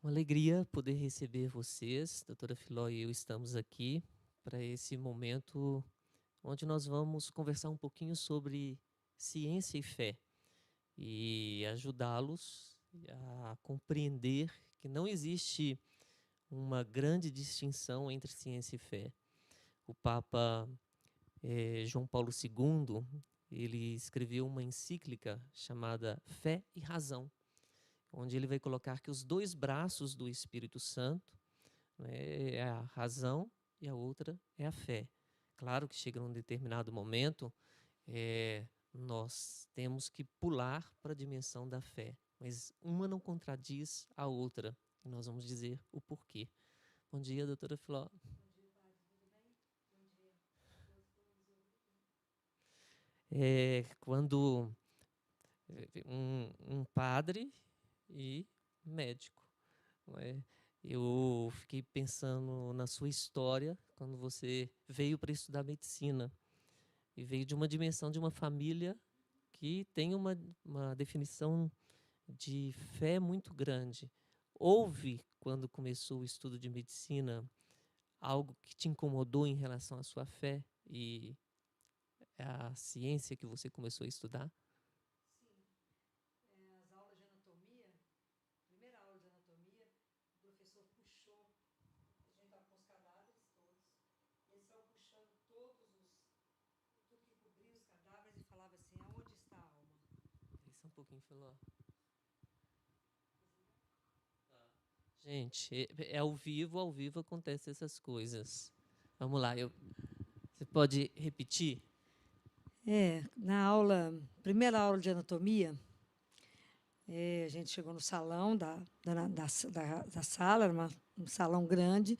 Uma alegria poder receber vocês, doutora Filó e eu estamos aqui para esse momento onde nós vamos conversar um pouquinho sobre ciência e fé e ajudá-los a compreender que não existe uma grande distinção entre ciência e fé. O Papa João Paulo II, ele escreveu uma encíclica chamada Fé e Razão, onde ele vai colocar que os dois braços do Espírito Santo, né, é a razão e a outra é a fé. Claro que chega num determinado momento, nós temos que pular para a dimensão da fé, mas uma não contradiz a outra, e nós vamos dizer o porquê. Bom dia, doutora Filó. Quando um padre e médico, não é? Eu fiquei pensando na sua história quando você veio para estudar medicina e veio de uma dimensão de uma família que tem uma definição de fé muito grande. Houve, quando começou o estudo de medicina, algo que te incomodou em relação à sua fé e à ciência que você começou a estudar? As aulas de anatomia, primeira aula de anatomia, o professor puxou, a gente estava com os cadáveres todos, e eles estavam puxando tudo que cobria os cadáveres e falava assim, aonde está a alma? Isso um pouquinho, Filó. Gente, é ao vivo acontecem essas coisas. Vamos lá, você pode repetir? Na aula, primeira aula de anatomia, a gente chegou no salão da sala, era um salão grande,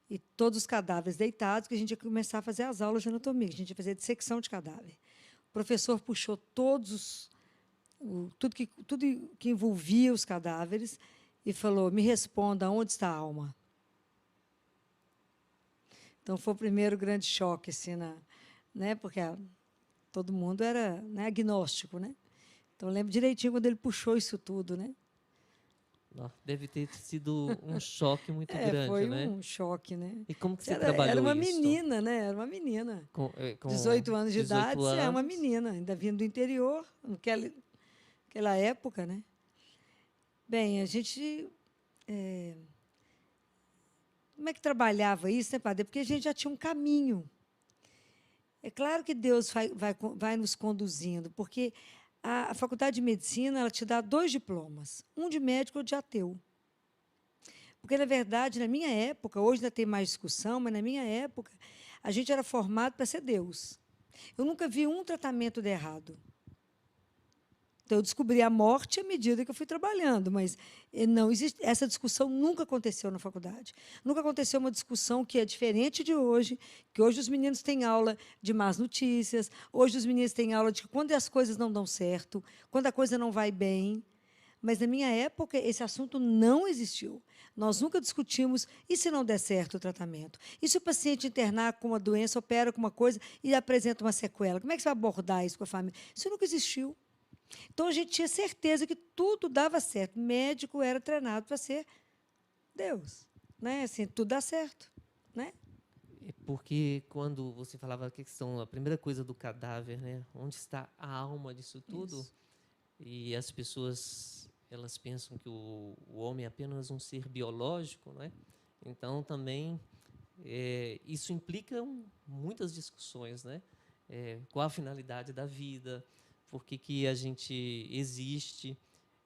e todos os cadáveres deitados, que a gente ia começar a fazer as aulas de anatomia, que a gente ia fazer dissecção de cadáver. O professor puxou tudo que envolvia os cadáveres e falou, me responda, onde está a alma? Então, foi o primeiro grande choque, assim, né, porque todo mundo era, né, agnóstico, né? Então, eu lembro direitinho quando ele puxou isso tudo, né? Deve ter sido um choque muito grande, Foi né? um choque, né? E como que você Era trabalhou uma isso? menina, né? Era uma menina. Com 18 anos de 18 idade, você é uma anos? menina, ainda vindo do interior, naquela época, né? Bem, a gente... como é que trabalhava isso, né, padre? Porque a gente já tinha um caminho. É claro que Deus vai nos conduzindo, porque a faculdade de medicina ela te dá 2 diplomas, um de médico e outro de ateu. Porque, na verdade, na minha época, hoje ainda tem mais discussão, mas na minha época, a gente era formado para ser Deus. Eu nunca vi um tratamento de errado. Então, eu descobri a morte à medida que eu fui trabalhando, mas não existe, essa discussão nunca aconteceu na faculdade. Nunca aconteceu uma discussão que é diferente de hoje, que hoje os meninos têm aula de más notícias, hoje os meninos têm aula de quando as coisas não dão certo, quando a coisa não vai bem. Mas, na minha época, esse assunto não existiu. Nós nunca discutimos e se não der certo o tratamento? E se o paciente internar com uma doença, opera com uma coisa e apresenta uma sequela? Como é que você vai abordar isso com a família? Isso nunca existiu. Então, a gente tinha certeza que tudo dava certo. O médico era treinado para ser Deus. Né? Assim, tudo dá certo. Né? Porque quando você falava a questão, a primeira coisa do cadáver, né? Onde está a alma disso tudo? Isso. E as pessoas, elas pensam que o homem é apenas um ser biológico, né? Então, também, isso implica muitas discussões, né? Qual a finalidade da vida? Por que a gente existe?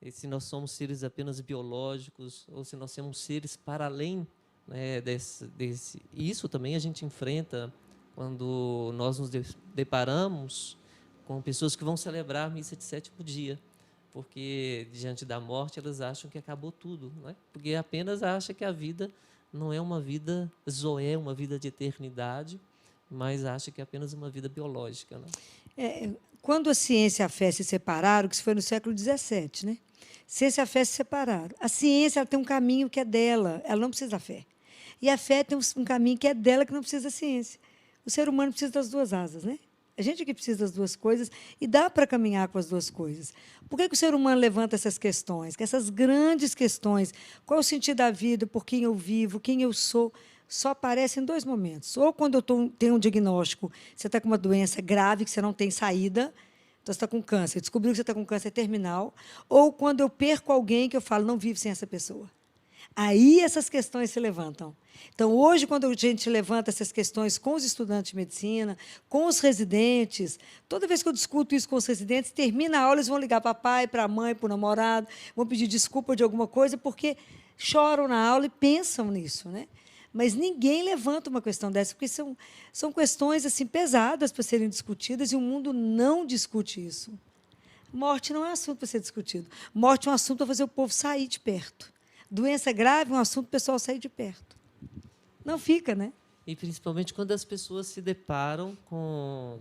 E se nós somos seres apenas biológicos ou se nós somos seres para além, né, desse. E isso também a gente enfrenta quando nós nos deparamos com pessoas que vão celebrar a missa de sétimo dia, porque diante da morte elas acham que acabou tudo, né? Porque apenas acha que a vida não é uma vida zoé, uma vida de eternidade, mas acha que é apenas uma vida biológica, né? Quando a ciência e a fé se separaram, que isso foi no século XVII, né? Ciência e a fé se separaram. A ciência ela tem um caminho que é dela, ela não precisa da fé. E a fé tem um caminho que é dela, que não precisa da ciência. O ser humano precisa das 2 asas, né? A gente que precisa das duas coisas e dá para caminhar com as duas coisas. Por que o ser humano levanta essas questões? Que essas grandes questões, qual é o sentido da vida, por quem eu vivo, quem eu sou, só aparecem em dois momentos. Ou quando eu tenho um diagnóstico, você está com uma doença grave que você não tem saída, então você está com câncer, descobriu que você está com câncer terminal, ou quando eu perco alguém que eu falo, não vivo sem essa pessoa. Aí essas questões se levantam. Então, hoje, quando a gente levanta essas questões com os estudantes de medicina, com os residentes, toda vez que eu discuto isso com os residentes, termina a aula, eles vão ligar para o pai, para a mãe, para o namorado, vão pedir desculpa de alguma coisa, porque choram na aula e pensam nisso, né? Mas ninguém levanta uma questão dessa, porque são questões assim, pesadas para serem discutidas e o mundo não discute isso. Morte não é assunto para ser discutido. Morte é um assunto para fazer o povo sair de perto. Doença grave é um assunto para o pessoal sair de perto. Não fica, né? E principalmente quando as pessoas se deparam com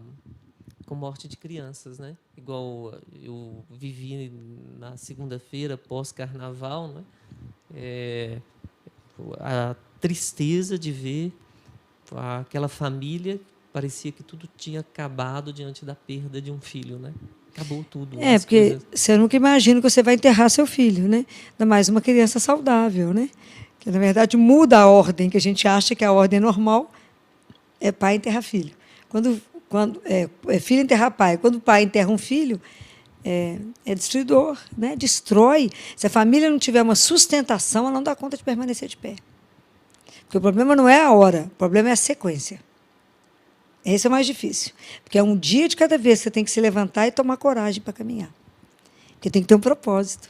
morte de crianças, né? Igual eu vivi na segunda-feira, pós-carnaval, né? A tristeza de ver aquela família, parecia que tudo tinha acabado diante da perda de um filho, né? Acabou tudo. Porque você nunca imagina que você vai enterrar seu filho, né? Ainda mais uma criança saudável, né? Que, na verdade, muda a ordem, que a gente acha que a ordem normal é pai enterrar filho. Quando é filho enterrar pai. Quando o pai enterra um filho, é destruidor, né? Destrói. Se a família não tiver uma sustentação, ela não dá conta de permanecer de pé. Porque o problema não é a hora, o problema é a sequência. Esse é o mais difícil. Porque é um dia de cada vez que você tem que se levantar e tomar coragem para caminhar. Porque tem que ter um propósito.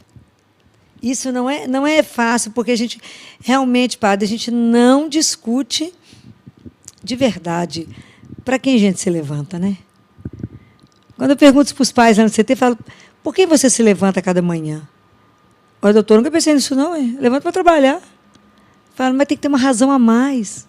Isso não é fácil, porque a gente, realmente, padre, a gente não discute de verdade para quem a gente se levanta, né? Quando eu pergunto para os pais lá no CT, eu falo, por que você se levanta cada manhã? Olha, doutor, nunca pensei nisso, não. Levanta para trabalhar. Eu falo, mas tem que ter uma razão a mais.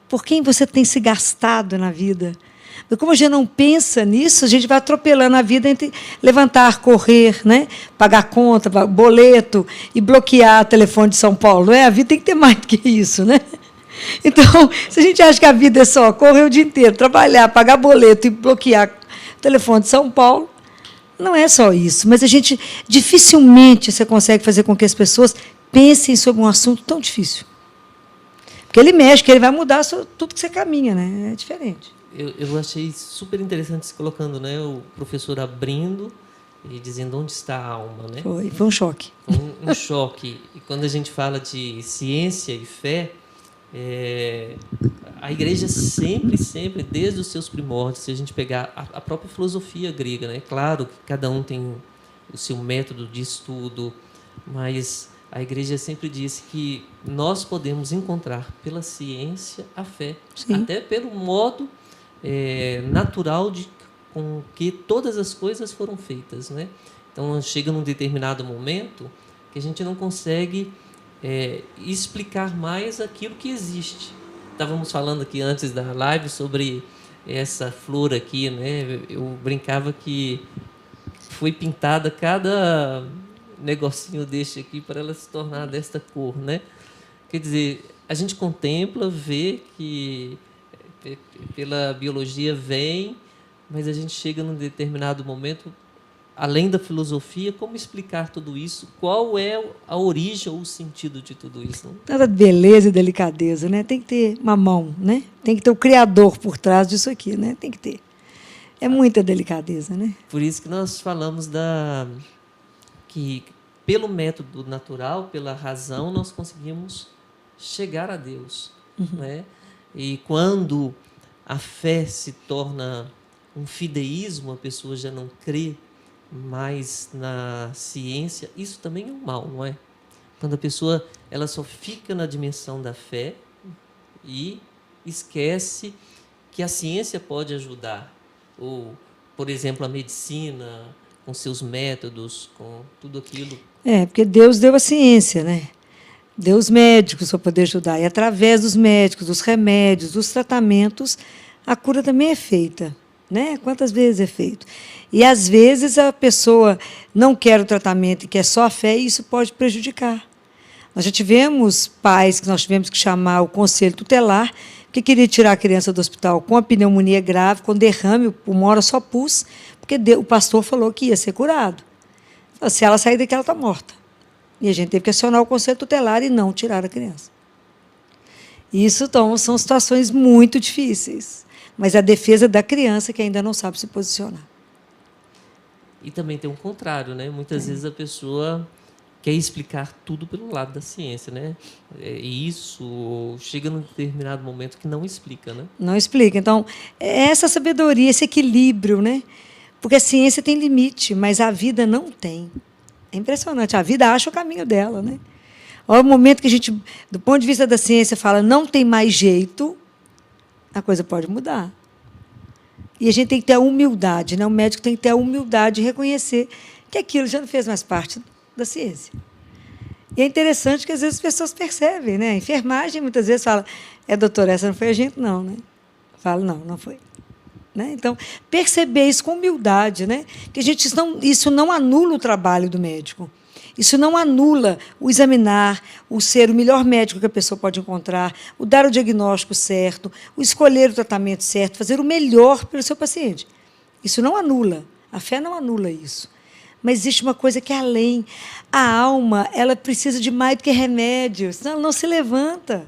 Por quem você tem se gastado na vida? Porque como a gente não pensa nisso, a gente vai atropelando a vida entre levantar, correr, né? Pagar conta, boleto e bloquear o telefone de São Paulo. A vida tem que ter mais do que isso, né? Então, se a gente acha que a vida é só correr o dia inteiro, trabalhar, pagar boleto e bloquear o telefone de São Paulo, não é só isso. Mas a gente dificilmente você consegue fazer com que as pessoas pensem sobre um assunto tão difícil. Porque ele mexe, que ele vai mudar tudo que você caminha, né? É diferente. Eu achei super interessante se colocando, né, o professor abrindo e dizendo onde está a alma, né? Foi um choque. Um choque. E quando a gente fala de ciência e fé, a igreja sempre, desde os seus primórdios, se a gente pegar a própria filosofia grega, né? Claro que cada um tem o seu método de estudo, mas a igreja sempre disse que nós podemos encontrar pela ciência a fé. Sim. Até pelo modo natural com que todas as coisas foram feitas, né? Então, chega num determinado momento que a gente não consegue explicar mais aquilo que existe. Estávamos falando aqui antes da live sobre essa flor aqui, né? Eu brincava que foi pintada cada negocinho deste aqui para ela se tornar desta cor, né? Quer dizer, a gente contempla, vê que pela biologia vem, mas a gente chega num determinado momento, além da filosofia, como explicar tudo isso? Qual é a origem ou o sentido de tudo isso? Não? Nada de beleza e delicadeza, né? Tem que ter uma mão, né? Tem que ter o Criador por trás disso aqui, né? Tem que ter. É muita delicadeza, né? Por isso que nós falamos que pelo método natural, pela razão, nós conseguimos chegar a Deus, né? E quando a fé se torna um fideísmo, a pessoa já não crê mais na ciência, isso também é um mal, não é? Quando a pessoa ela só fica na dimensão da fé e esquece que a ciência pode ajudar. Ou, por exemplo, a medicina, com seus métodos, com tudo aquilo. Porque Deus deu a ciência, né? Deu os médicos para poder ajudar. E, através dos médicos, dos remédios, dos tratamentos, a cura também é feita, né? Quantas vezes é feito? E, às vezes, a pessoa não quer o tratamento e quer só a fé, e isso pode prejudicar. Nós já tivemos pais que nós tivemos que chamar o conselho tutelar, porque queria tirar a criança do hospital com a pneumonia grave, com derrame, o pulmão era só pus, porque o pastor falou que ia ser curado. Então, se ela sair daqui, ela está morta. E a gente teve que acionar o conselho tutelar e não tirar a criança. Isso, então, são situações muito difíceis. Mas a defesa da criança que ainda não sabe se posicionar. E também tem um contrário, né? Muitas vezes a pessoa quer explicar tudo pelo lado da ciência, né? E isso chega num determinado momento que não explica, né? Não explica. Então, é essa sabedoria, esse equilíbrio, né? Porque a ciência tem limite, mas a vida não tem. É impressionante. A vida acha o caminho dela, né? Ao momento que a gente, do ponto de vista da ciência, fala não tem mais jeito, a coisa pode mudar. E a gente tem que ter a humildade, né? O médico tem que ter a humildade de reconhecer que aquilo já não fez mais parte da ciência. E é interessante que, às vezes, as pessoas percebem, né? A enfermagem, muitas vezes, fala, doutora, essa não foi a gente, não, né? Fala, não foi. Né? Então, perceber isso com humildade, né? Que isso não anula o trabalho do médico. Isso não anula o examinar, o ser o melhor médico que a pessoa pode encontrar, o dar o diagnóstico certo, o escolher o tratamento certo, fazer o melhor pelo seu paciente. Isso não anula. A fé não anula isso. Mas existe uma coisa que é além. A alma, ela precisa de mais do que remédio, senão ela não se levanta.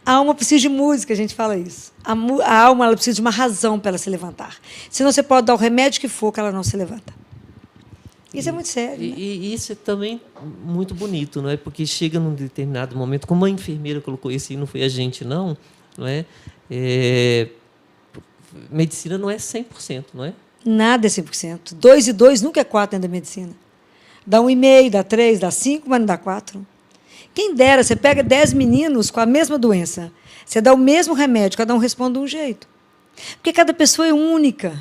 A alma precisa de música, a gente fala isso. A alma, ela precisa de uma razão para ela se levantar. Senão você pode dar o remédio que for, que ela não se levanta. Isso é muito sério. E isso é também muito bonito, não é? Porque chega num determinado momento, como a enfermeira colocou isso, e não foi a gente, não é? Medicina não é 100%, não é? Nada é 100%. 2 e 2 nunca é 4 dentro da medicina. Dá 1,5, dá 3, dá 5, mas não dá 4. Quem dera, você pega 10 meninos com a mesma doença, você dá o mesmo remédio, cada um responde de um jeito. Porque cada pessoa é única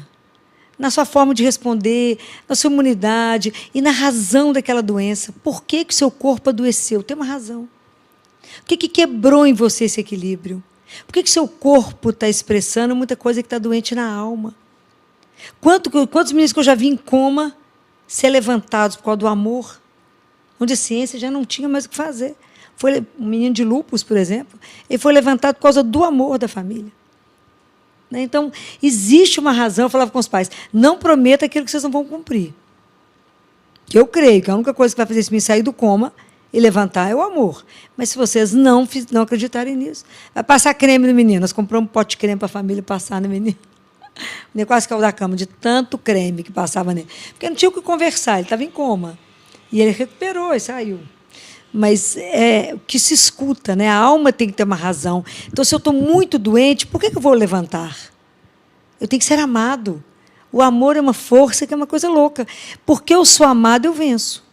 na sua forma de responder, na sua imunidade e na razão daquela doença. Por que o seu corpo adoeceu? Tem uma razão. O que quebrou em você esse equilíbrio? Por que o seu corpo está expressando muita coisa que está doente na alma? Quantos meninos que eu já vi em coma ser levantados por causa do amor, onde a ciência já não tinha mais o que fazer. Foi um menino de lúpus, por exemplo, ele foi levantado por causa do amor da família. Então, existe uma razão, eu falava com os pais, não prometa aquilo que vocês não vão cumprir. Que eu creio que a única coisa que vai fazer esse menino sair do coma e levantar é o amor. Mas se vocês não acreditarem nisso, vai passar creme no menino. Nós compramos um pote de creme para a família passar no menino. O menino quase caiu da cama de tanto creme que passava nele. Porque não tinha o que conversar, ele estava em coma. E ele recuperou e saiu. Mas o que se escuta, né? A alma tem que ter uma razão. Então, se eu estou muito doente, por que eu vou levantar? Eu tenho que ser amado. O amor é uma força que é uma coisa louca. Porque eu sou amado, eu venço.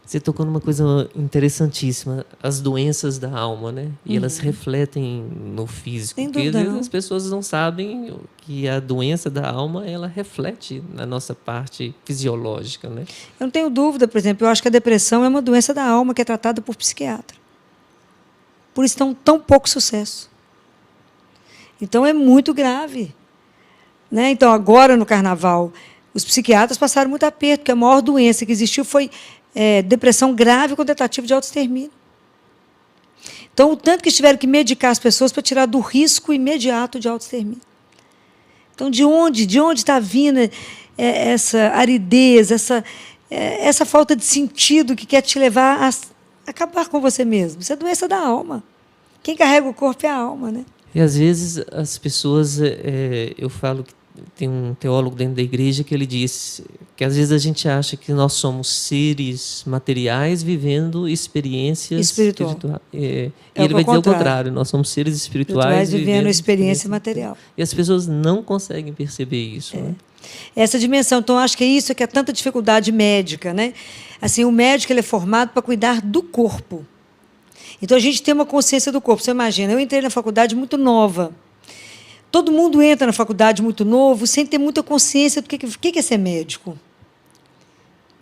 Você tocou numa coisa interessantíssima, as doenças da alma, né? E elas refletem no físico. Sem porque dúvida, às vezes as pessoas não sabem que a doença da alma, ela reflete na nossa parte fisiológica, né? Eu não tenho dúvida, por exemplo, eu acho que a depressão é uma doença da alma que é tratada por psiquiatra. Por isso tão pouco sucesso. Então, é muito grave. Né? Então, agora, no Carnaval, os psiquiatras passaram muito aperto, porque a maior doença que existiu foi depressão grave com tentativa de autoextermínio. Então, o tanto que tiveram que medicar as pessoas para tirar do risco imediato de autoextermínio. Então, de onde está vindo essa aridez, essa falta de sentido que quer te levar a acabar com você mesmo? Isso é doença da alma. Quem carrega o corpo é a alma, né? E, às vezes, as pessoas... eu falo que tem um teólogo dentro da igreja que ele diz que, às vezes, a gente acha que nós somos seres materiais vivendo experiências espirituais. E ele vai dizer o contrário. Nós somos seres espirituais vivendo experiência material. E as pessoas não conseguem perceber isso. Né? Essa dimensão. Então, acho que é isso que é tanta dificuldade médica. Né? Assim, o médico ele é formado para cuidar do corpo. Então, a gente tem uma consciência do corpo. Você imagina, eu entrei na faculdade muito nova. Todo mundo entra na faculdade muito novo, sem ter muita consciência do que é ser médico.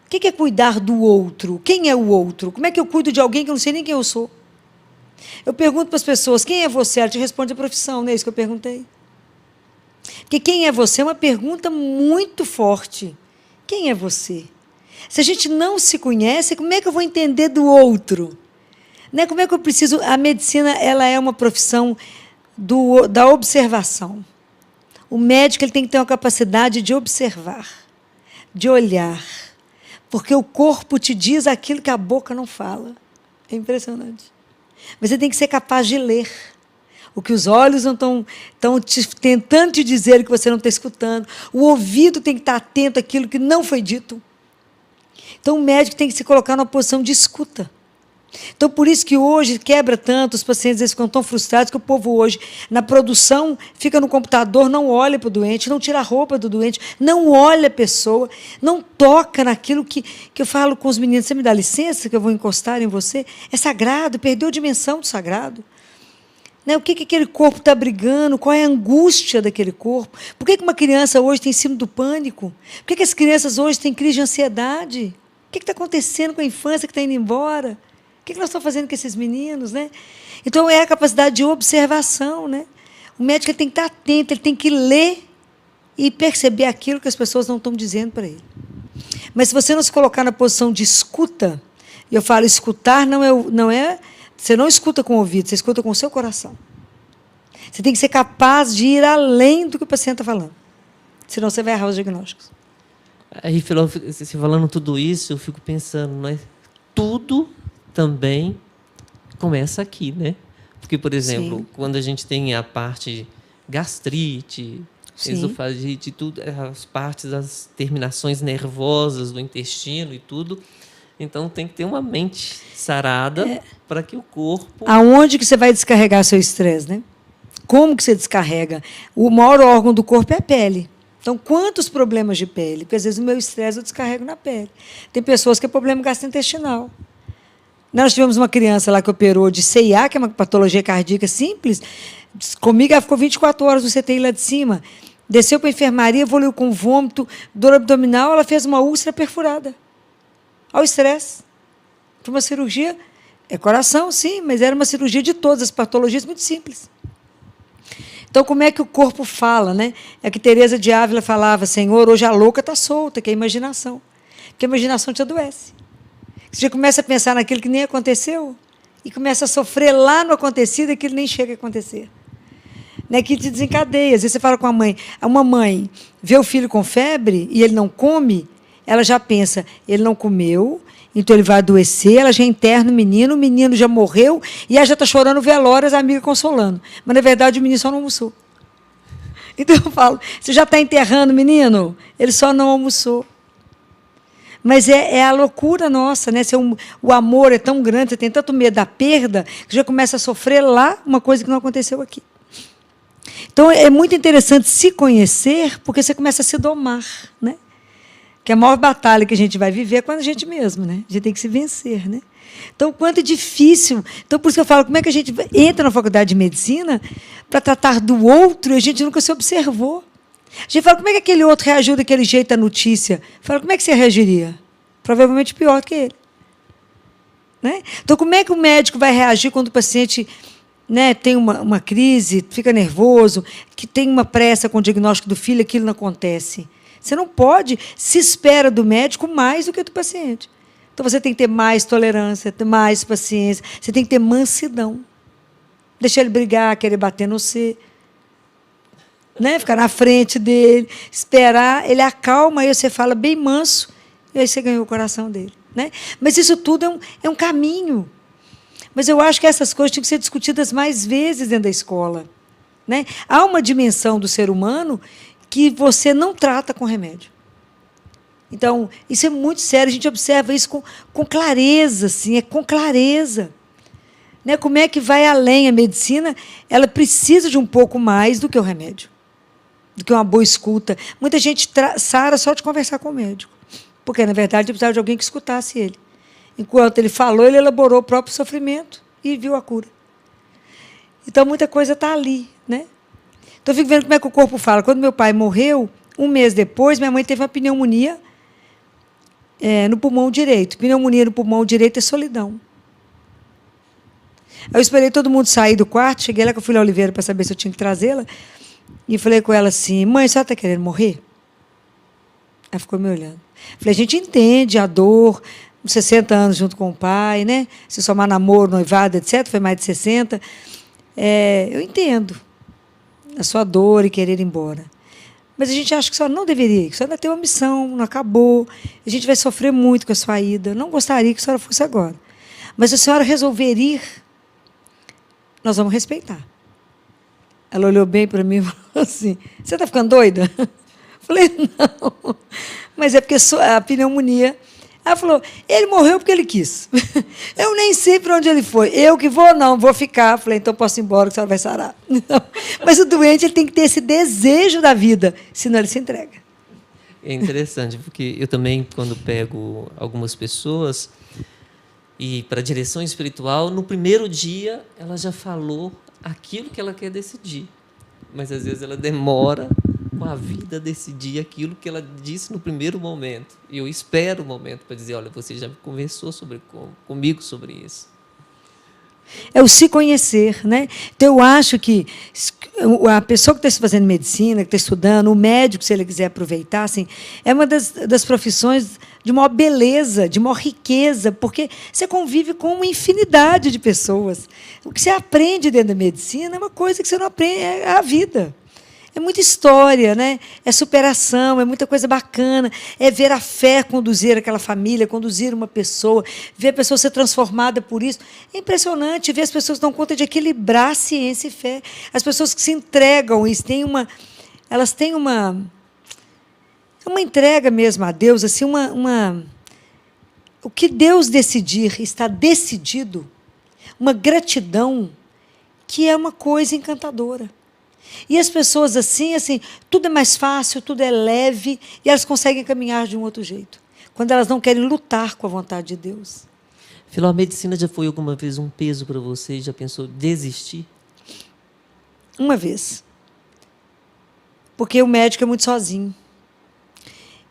O que é cuidar do outro? Quem é o outro? Como é que eu cuido de alguém que eu não sei nem quem eu sou? Eu pergunto para as pessoas, quem é você? Ela te responde a profissão, não é isso que eu perguntei? Porque quem é você é uma pergunta muito forte. Quem é você? Se a gente não se conhece, como é que eu vou entender do outro? Né? Como é que eu preciso... A medicina ela é uma profissão da observação. O médico ele tem que ter uma capacidade de observar, de olhar, porque o corpo te diz aquilo que a boca não fala. É impressionante. Mas você tem que ser capaz de ler o que os olhos não estão tentando te dizer que você não está escutando. O ouvido tem que estar atento àquilo que não foi dito. Então, o médico tem que se colocar numa posição de escuta. Então, por isso que hoje quebra tanto, os pacientes eles ficam tão frustrados que o povo hoje, na produção, fica no computador, não olha para o doente, não tira a roupa do doente, não olha a pessoa, não toca naquilo que eu falo com os meninos. Você me dá licença que eu vou encostar em você? É sagrado, perdeu a dimensão do sagrado. Né? O que aquele corpo está brigando? Qual é a angústia daquele corpo? Por que uma criança hoje tem síndrome do pânico? Por que as crianças hoje têm crise de ansiedade? O que está acontecendo com a infância que está indo embora? O que nós estamos fazendo com esses meninos? Né? Então, é a capacidade de observação. Né? O médico ele tem que estar atento, ele tem que ler e perceber aquilo que as pessoas não estão dizendo para ele. Mas, se você não se colocar na posição de escuta, e eu falo, escutar não é... Você não escuta com o ouvido, você escuta com o seu coração. Você tem que ser capaz de ir além do que o paciente está falando. Senão você vai errar os diagnósticos. Aí, você falando tudo isso, eu fico pensando, né? Tudo também começa aqui, né? Porque, por exemplo, sim, quando a gente tem a parte gastrite, sim, esofagite, tudo, as partes, as terminações nervosas do intestino e tudo. Então, tem que ter uma mente sarada para que o corpo... Aonde que você vai descarregar seu estresse, né? Como que você descarrega? O maior órgão do corpo é a pele. Então, quantos problemas de pele? Porque, às vezes, o meu estresse eu descarrego na pele. Tem pessoas que é problema gastrointestinal. Nós tivemos uma criança lá que operou de CIA, que é uma patologia cardíaca simples. Comigo, ela ficou 24 horas no CTI lá de cima. Desceu para a enfermaria, evoluiu com vômito, dor abdominal, ela fez uma úlcera perfurada. Ao estresse. Foi uma cirurgia, é coração, sim, mas era uma cirurgia de todas as patologias, muito simples. Então, como é que o corpo fala, né? É que Teresa de Ávila falava, Senhor, hoje a louca está solta, que é a imaginação. Porque a imaginação te adoece. Você já começa a pensar naquilo que nem aconteceu e começa a sofrer lá no acontecido aquilo nem chega a acontecer. Né? Que te desencadeia. Às vezes você fala com a mãe, uma mãe vê o filho com febre e ele não come, ela já pensa, ele não comeu, então ele vai adoecer, ela já interna o menino já morreu, e ela já está chorando velório, as amigas consolando. Mas, na verdade, o menino só não almoçou. Então, eu falo, você já está enterrando o menino? Ele só não almoçou. Mas é a loucura nossa, né? O amor é tão grande, você tem tanto medo da perda, que já começa a sofrer lá uma coisa que não aconteceu aqui. Então, é muito interessante se conhecer, porque você começa a se domar, né? Que a maior batalha que a gente vai viver é com a gente mesmo, né? A gente tem que se vencer, né? Então, o quanto é difícil. Então, por isso que eu falo, como é que a gente entra na faculdade de medicina para tratar do outro e a gente nunca se observou? A gente fala, como é que aquele outro reagiu daquele jeito à notícia? Fala, como é que você reagiria? Provavelmente pior do que ele. Né? Então, como é que o médico vai reagir quando o paciente, né, tem uma crise, fica nervoso, que tem uma pressa com o diagnóstico do filho, aquilo não acontece? Você não pode, se espera do médico mais do que do paciente. Então, você tem que ter mais tolerância, ter mais paciência, você tem que ter mansidão. Deixar ele brigar, querer bater no você. Né? Ficar na frente dele, esperar, ele acalma, aí você fala bem manso, e aí você ganhou o coração dele. Né? Mas isso tudo é um caminho. Mas eu acho que essas coisas tinham que ser discutidas mais vezes dentro da escola. Né? Há uma dimensão do ser humano que você não trata com remédio. Então, isso é muito sério, a gente observa isso com clareza, assim, com clareza. Né? Como é que vai além a medicina? Ela precisa de um pouco mais do que o remédio, do que uma boa escuta. Muita gente sara só de conversar com o médico, porque, na verdade, precisava de alguém que escutasse ele. Enquanto ele falou, ele elaborou o próprio sofrimento e viu a cura. Então, muita coisa está ali, né? Então, eu fico vendo como é que o corpo fala. Quando meu pai morreu, um mês depois, minha mãe teve uma pneumonia no pulmão direito. Pneumonia no pulmão direito é solidão. Eu esperei todo mundo sair do quarto, cheguei lá com a Filha Oliveira para saber se eu tinha que trazê-la, e falei com ela assim, mãe, a senhora está querendo morrer? Ela ficou me olhando. Falei, a gente entende a dor, 60 anos junto com o pai, né? Se somar namoro, noivado, etc., foi mais de 60. Eu entendo. a sua dor e querer ir embora. Mas a gente acha que a senhora não deveria ir, que a senhora ainda tem uma missão, não acabou, a gente vai sofrer muito com a sua ida. Não gostaria que a senhora fosse agora. Mas se a senhora resolver ir, nós vamos respeitar. Ela olhou bem para mim e falou assim, você está ficando doida? Falei, não. Mas é porque a pneumonia... Ela falou, ele morreu porque ele quis. Eu nem sei para onde ele foi. Eu que vou, não, vou ficar. Falei, então posso ir embora, que a senhora vai sarar. Não. Mas o doente ele tem que ter esse desejo da vida, senão ele se entrega. É interessante, porque eu também, quando pego algumas pessoas e para a direção espiritual, no primeiro dia ela já falou aquilo que ela quer decidir. Mas às vezes ela demora com a vida a decidir aquilo que ela disse no primeiro momento. E eu espero o momento para dizer, olha, você já conversou comigo sobre isso. É o se conhecer, né? Então, eu acho que a pessoa que está fazendo medicina, que está estudando, o médico, se ele quiser aproveitar, assim, é uma das profissões de maior beleza, de maior riqueza, porque você convive com uma infinidade de pessoas. O que você aprende dentro da medicina é uma coisa que você não aprende, é a vida. É muita história, né? É superação, é muita coisa bacana. É ver a fé conduzir aquela família, conduzir uma pessoa, ver a pessoa ser transformada por isso. É impressionante ver as pessoas que dão conta de equilibrar ciência e fé. As pessoas que se entregam, elas têm uma entrega mesmo a Deus, assim, o que Deus decidir está decidido, uma gratidão que é uma coisa encantadora. E as pessoas assim, tudo é mais fácil, tudo é leve, e elas conseguem caminhar de um outro jeito, quando elas não querem lutar com a vontade de Deus. Filó, a medicina já foi alguma vez um peso para você? Já pensou desistir? Uma vez. Porque o médico é muito sozinho.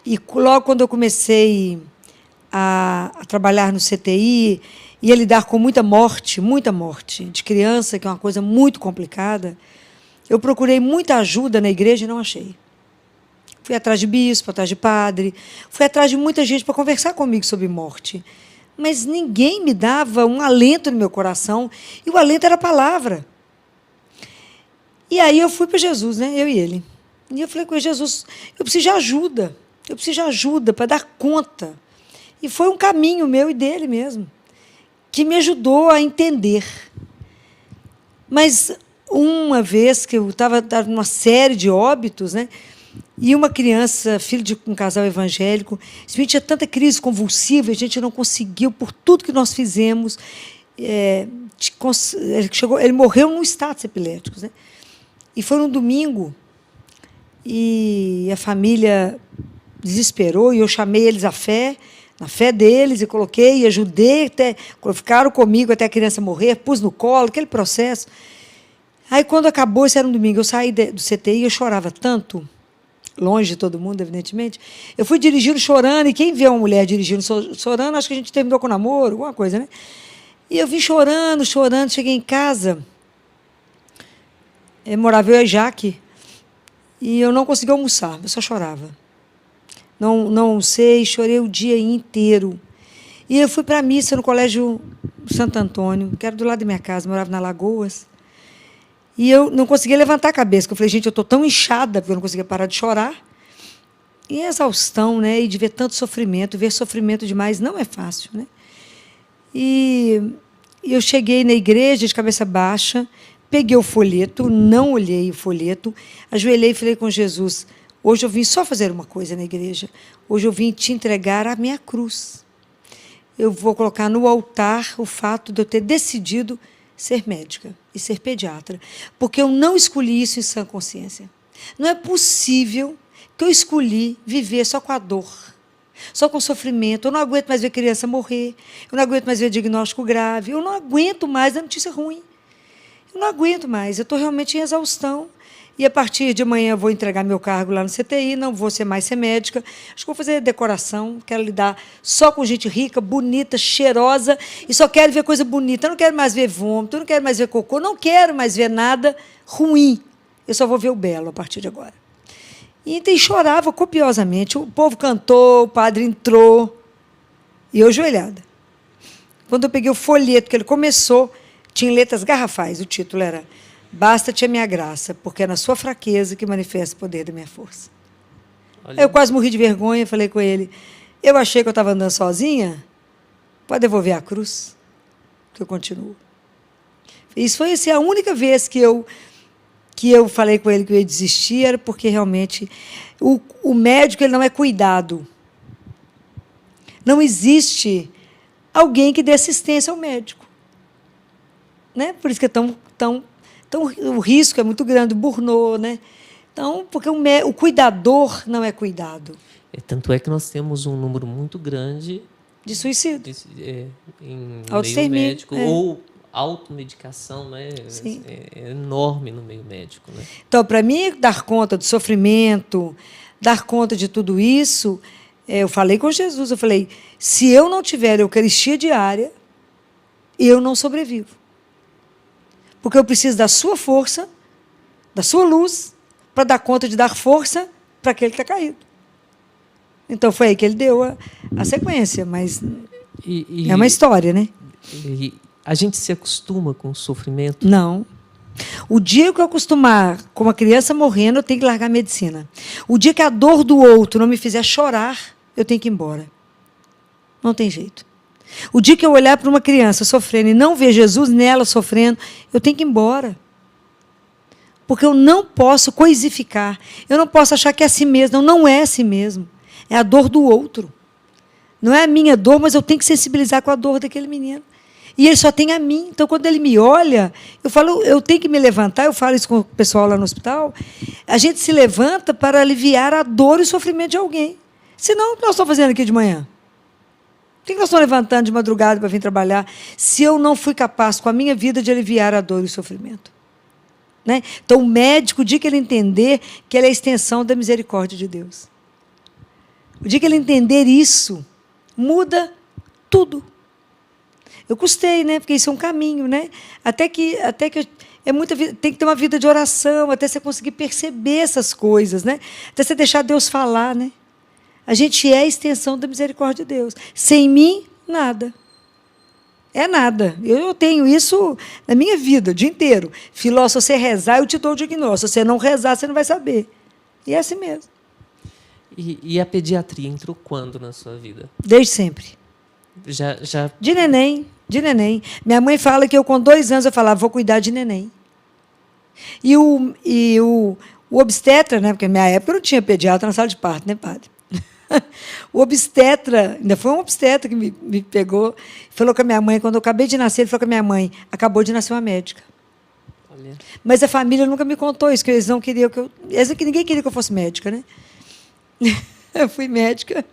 E logo quando eu comecei a trabalhar no CTI, e a lidar com muita morte de criança, que é uma coisa muito complicada, eu procurei muita ajuda na igreja e não achei. Fui atrás de bispo, atrás de padre, fui atrás de muita gente para conversar comigo sobre morte. Mas ninguém me dava um alento no meu coração, e o alento era a palavra. E aí eu fui para Jesus, né? Eu e ele. E eu falei com ele, Jesus, eu preciso de ajuda para dar conta. E foi um caminho meu e dele mesmo, que me ajudou a entender. Mas uma vez que eu estava numa série de óbitos, né? E uma criança, filho de um casal evangélico, tinha tanta crise convulsiva, a gente não conseguiu, por tudo que nós fizemos, ele morreu num status epiléptico, né? E foi num domingo, e a família desesperou, e eu chamei eles à fé, na fé deles, e coloquei, e ajudei, ficaram comigo até a criança morrer, pus no colo, aquele processo. Aí, quando acabou, isso era um domingo, eu saí do CTI e eu chorava tanto, longe de todo mundo, evidentemente. Eu fui dirigindo chorando, e quem vê uma mulher dirigindo chorando, acho que a gente terminou com o namoro, alguma coisa, né? E eu vim chorando, cheguei em casa, morava eu e a Jaque, e eu não conseguia almoçar, eu só chorava. Não almocei, chorei o dia inteiro. E eu fui para a missa no Colégio Santo Antônio, que era do lado da minha casa, morava na Lagoas. E eu não conseguia levantar a cabeça, porque eu falei, gente, eu estou tão inchada, porque eu não conseguia parar de chorar. E a exaustão, né? E de ver tanto sofrimento, ver sofrimento demais não é fácil, né? E eu cheguei na igreja de cabeça baixa, peguei o folheto, não olhei o folheto, ajoelhei e falei com Jesus, hoje eu vim só fazer uma coisa na igreja, hoje eu vim te entregar a minha cruz. Eu vou colocar no altar o fato de eu ter decidido ser médica e ser pediatra, porque eu não escolhi isso em sã consciência. Não é possível que eu escolhi viver só com a dor, só com o sofrimento. Eu não aguento mais ver criança morrer, eu não aguento mais ver diagnóstico grave, eu não aguento mais a notícia ruim. Eu não aguento mais, eu estou realmente em exaustão. E, a partir de amanhã, eu vou entregar meu cargo lá no CTI, não vou ser médica. Acho que vou fazer decoração, quero lidar só com gente rica, bonita, cheirosa, e só quero ver coisa bonita. Eu não quero mais ver vômito, eu não quero mais ver cocô, não quero mais ver nada ruim. Eu só vou ver o belo a partir de agora. E então, chorava copiosamente. O povo cantou, o padre entrou, e eu ajoelhada. Quando eu peguei o folheto, que ele começou, tinha letras garrafais, o título era Basta-te a minha graça, porque é na sua fraqueza que manifesta o poder da minha força. Olha, Eu quase morri de vergonha, falei com ele, eu achei que eu estava andando sozinha, pode devolver a cruz, que eu continuo. Isso foi assim, a única vez que eu falei com ele que eu ia desistir, era porque realmente o médico ele não é cuidado. Não existe alguém que dê assistência ao médico. Né? Por isso que o risco é muito grande, o burnout, né? Então, porque o cuidador não é cuidado. tanto é que nós temos um número muito grande De suicídio. em meio Autoextermínio, médico, ou automedicação, né? Sim. É enorme no meio médico. Né? Então, para mim, dar conta do sofrimento, dar conta de tudo isso, eu falei com Jesus, eu falei, se eu não tiver Eucaristia diária, eu não sobrevivo. Porque eu preciso da sua força, da sua luz, para dar conta de dar força para aquele que está caído. Então, foi aí que ele deu a sequência, mas é uma história, né? E a gente se acostuma com o sofrimento? Não. O dia que eu acostumar com uma criança morrendo, eu tenho que largar a medicina. O dia que a dor do outro não me fizer chorar, eu tenho que ir embora. Não tem jeito. O dia que eu olhar para uma criança sofrendo e não ver Jesus nela sofrendo, eu tenho que ir embora. Porque eu não posso coisificar. Eu não posso achar que é assim mesmo. Não é assim mesmo. É a dor do outro. Não é a minha dor, mas eu tenho que sensibilizar com a dor daquele menino. E ele só tem a mim. Então, quando ele me olha, eu falo, eu tenho que me levantar, eu falo isso com o pessoal lá no hospital, a gente se levanta para aliviar a dor e o sofrimento de alguém. Senão, o que nós estamos fazendo aqui de manhã? Por que nós estamos levantando de madrugada para vir trabalhar, se eu não fui capaz, com a minha vida, de aliviar a dor e o sofrimento? Né? Então, o médico, o dia que ele entender que ele é a extensão da misericórdia de Deus. O dia que ele entender isso, muda tudo. Eu custei, né? Porque isso é um caminho, né? Até que é muita vida, tem que ter uma vida de oração, até você conseguir perceber essas coisas, né? Até você deixar Deus falar, né? A gente é a extensão da misericórdia de Deus. Sem mim, nada. É nada. Eu tenho isso na minha vida, o dia inteiro. Filó, se você rezar, eu te dou o diagnóstico. Se você não rezar, você não vai saber. E é assim mesmo. E a pediatria entrou quando na sua vida? Desde sempre. Já... De neném. Minha mãe fala que eu, com 2 anos, eu falava, vou cuidar de neném. E o obstetra, né, porque na minha época não tinha pediatra na sala de parto, né, padre? O obstetra, ainda foi um obstetra que me pegou, falou com a minha mãe, quando eu acabei de nascer, ele falou com a minha mãe, acabou de nascer uma médica. Olha. Mas a família nunca me contou isso, que eles não queriam que eu... Ninguém queria que eu fosse médica, né? Eu fui médica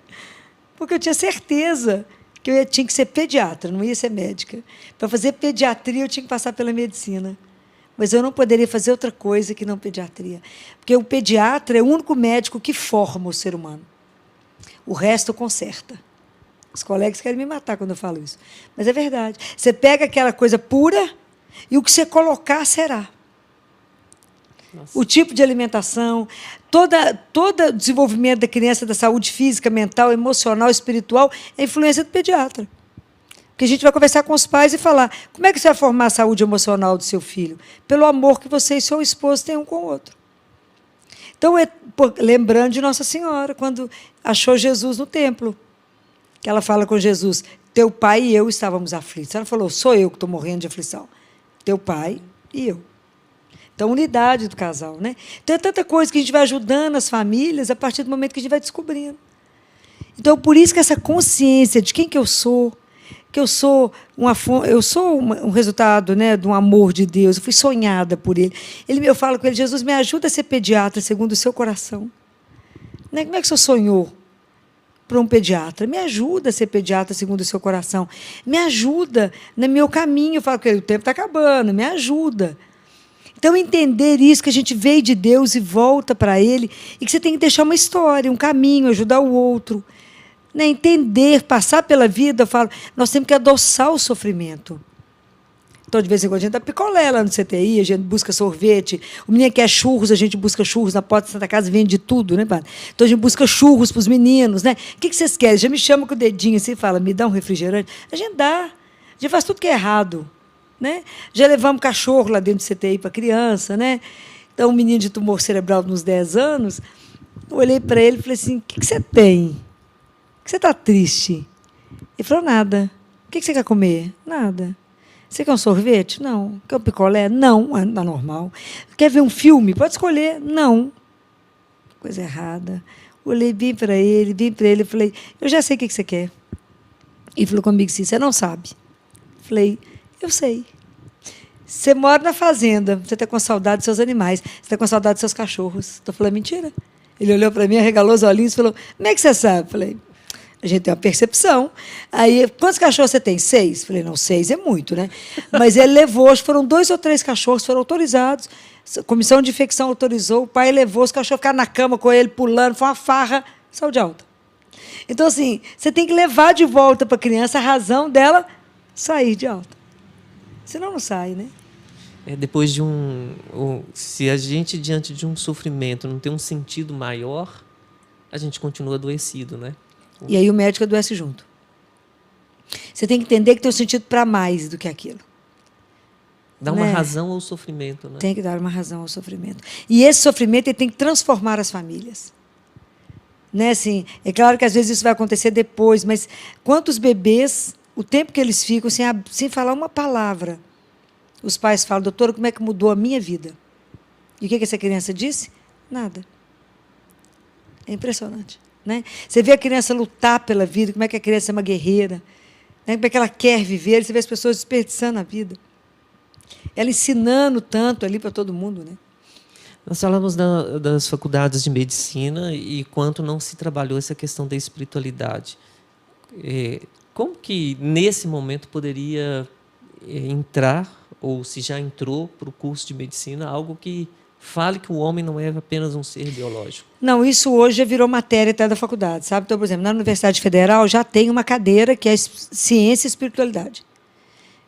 porque eu tinha certeza que eu tinha que ser pediatra, não ia ser médica. Para fazer pediatria, eu tinha que passar pela medicina. Mas eu não poderia fazer outra coisa que não pediatria. Porque o pediatra é o único médico que forma o ser humano. O resto conserta. Os colegas querem me matar quando eu falo isso. Mas é verdade. Você pega aquela coisa pura e o que você colocar será. Nossa. O tipo de alimentação, todo o desenvolvimento da criança, da saúde física, mental, emocional, espiritual, é influência do pediatra. Porque a gente vai conversar com os pais e falar, como é que você vai formar a saúde emocional do seu filho? Pelo amor que você e seu esposo têm um com o outro. Então, lembrando de Nossa Senhora, quando achou Jesus no templo, que ela fala com Jesus, teu pai e eu estávamos aflitos. Ela falou, sou eu que estou morrendo de aflição. Teu pai e eu. Então, unidade do casal, né? Então, é tanta coisa que a gente vai ajudando as famílias a partir do momento que a gente vai descobrindo. Então, por isso que essa consciência de quem que eu sou um resultado, né, de um amor de Deus, eu fui sonhada por Ele. Eu falo com Ele, Jesus, me ajuda a ser pediatra segundo o seu coração. Né? Como é que o senhor sonhou para um pediatra? Me ajuda a ser pediatra segundo o seu coração. Me ajuda no meu caminho. Eu falo com Ele, o tempo está acabando, me ajuda. Então, entender isso, que a gente veio de Deus e volta para Ele, e que você tem que deixar uma história, um caminho, ajudar o outro. Né? Entender, passar pela vida, eu falo, nós temos que adoçar o sofrimento. Então, de vez em quando, a gente dá picolé lá no CTI, a gente busca sorvete, o menino quer churros, a gente busca churros na porta da Santa Casa, vende tudo, né, padre? Então, a gente busca churros para os meninos, né? O que vocês querem? Já me chama com o dedinho assim e fala, me dá um refrigerante. A gente dá, a gente faz tudo que é errado. né? Já levamos cachorro lá dentro do CTI para criança, né? Então, um menino de tumor cerebral nos 10 anos, eu olhei para ele e falei assim, o que você tem? Por que você está triste? Ele falou, nada. O que você quer comer? Nada. Você quer um sorvete? Não. Quer um picolé? Não. É normal. Quer ver um filme? Pode escolher. Não. Coisa errada. Olhei bem para ele e falei, eu já sei o que você quer. Ele falou comigo assim, você não sabe. Falei, eu sei. Você mora na fazenda, você está com saudade dos seus animais, você está com saudade dos seus cachorros. Estou falando, mentira. Ele olhou para mim, arregalou os olhinhos e falou, como é que você sabe? Falei, a gente tem uma percepção. Aí, quantos cachorros você tem? 6. Falei, não, 6 é muito, né? Mas ele levou, acho que foram 2 ou 3 cachorros, foram autorizados. A comissão de infecção autorizou, o pai levou, os cachorros ficaram na cama com ele, pulando, foi uma farra, saúde alta. Então, assim, você tem que levar de volta para a criança a razão dela sair de alta. Senão não sai, né? Depois de se a gente, diante de um sofrimento, não tem um sentido maior, a gente continua adoecido, né? E aí o médico adoece junto. Você tem que entender que tem um sentido para mais do que aquilo. Dá uma razão ao sofrimento, né? Tem que dar uma razão ao sofrimento. E esse sofrimento ele tem que transformar as famílias. Né? Assim, é claro que às vezes isso vai acontecer depois, mas quantos bebês, o tempo que eles ficam sem falar uma palavra, os pais falam, doutora, como é que mudou a minha vida? E o que essa criança disse? Nada. É impressionante. Né? Você vê a criança lutar pela vida, como é que a criança é uma guerreira, né? Como é que ela quer viver, você vê as pessoas desperdiçando a vida. Ela ensinando tanto ali para todo mundo. Né? Nós falamos das faculdades de medicina e quanto não se trabalhou essa questão da espiritualidade. Como que, nesse momento, poderia entrar, ou se já entrou para o curso de medicina, algo que fale que o homem não é apenas um ser biológico? Não, isso hoje já virou matéria até da faculdade, sabe? Então, por exemplo, na Universidade Federal já tem uma cadeira que é ciência e espiritualidade.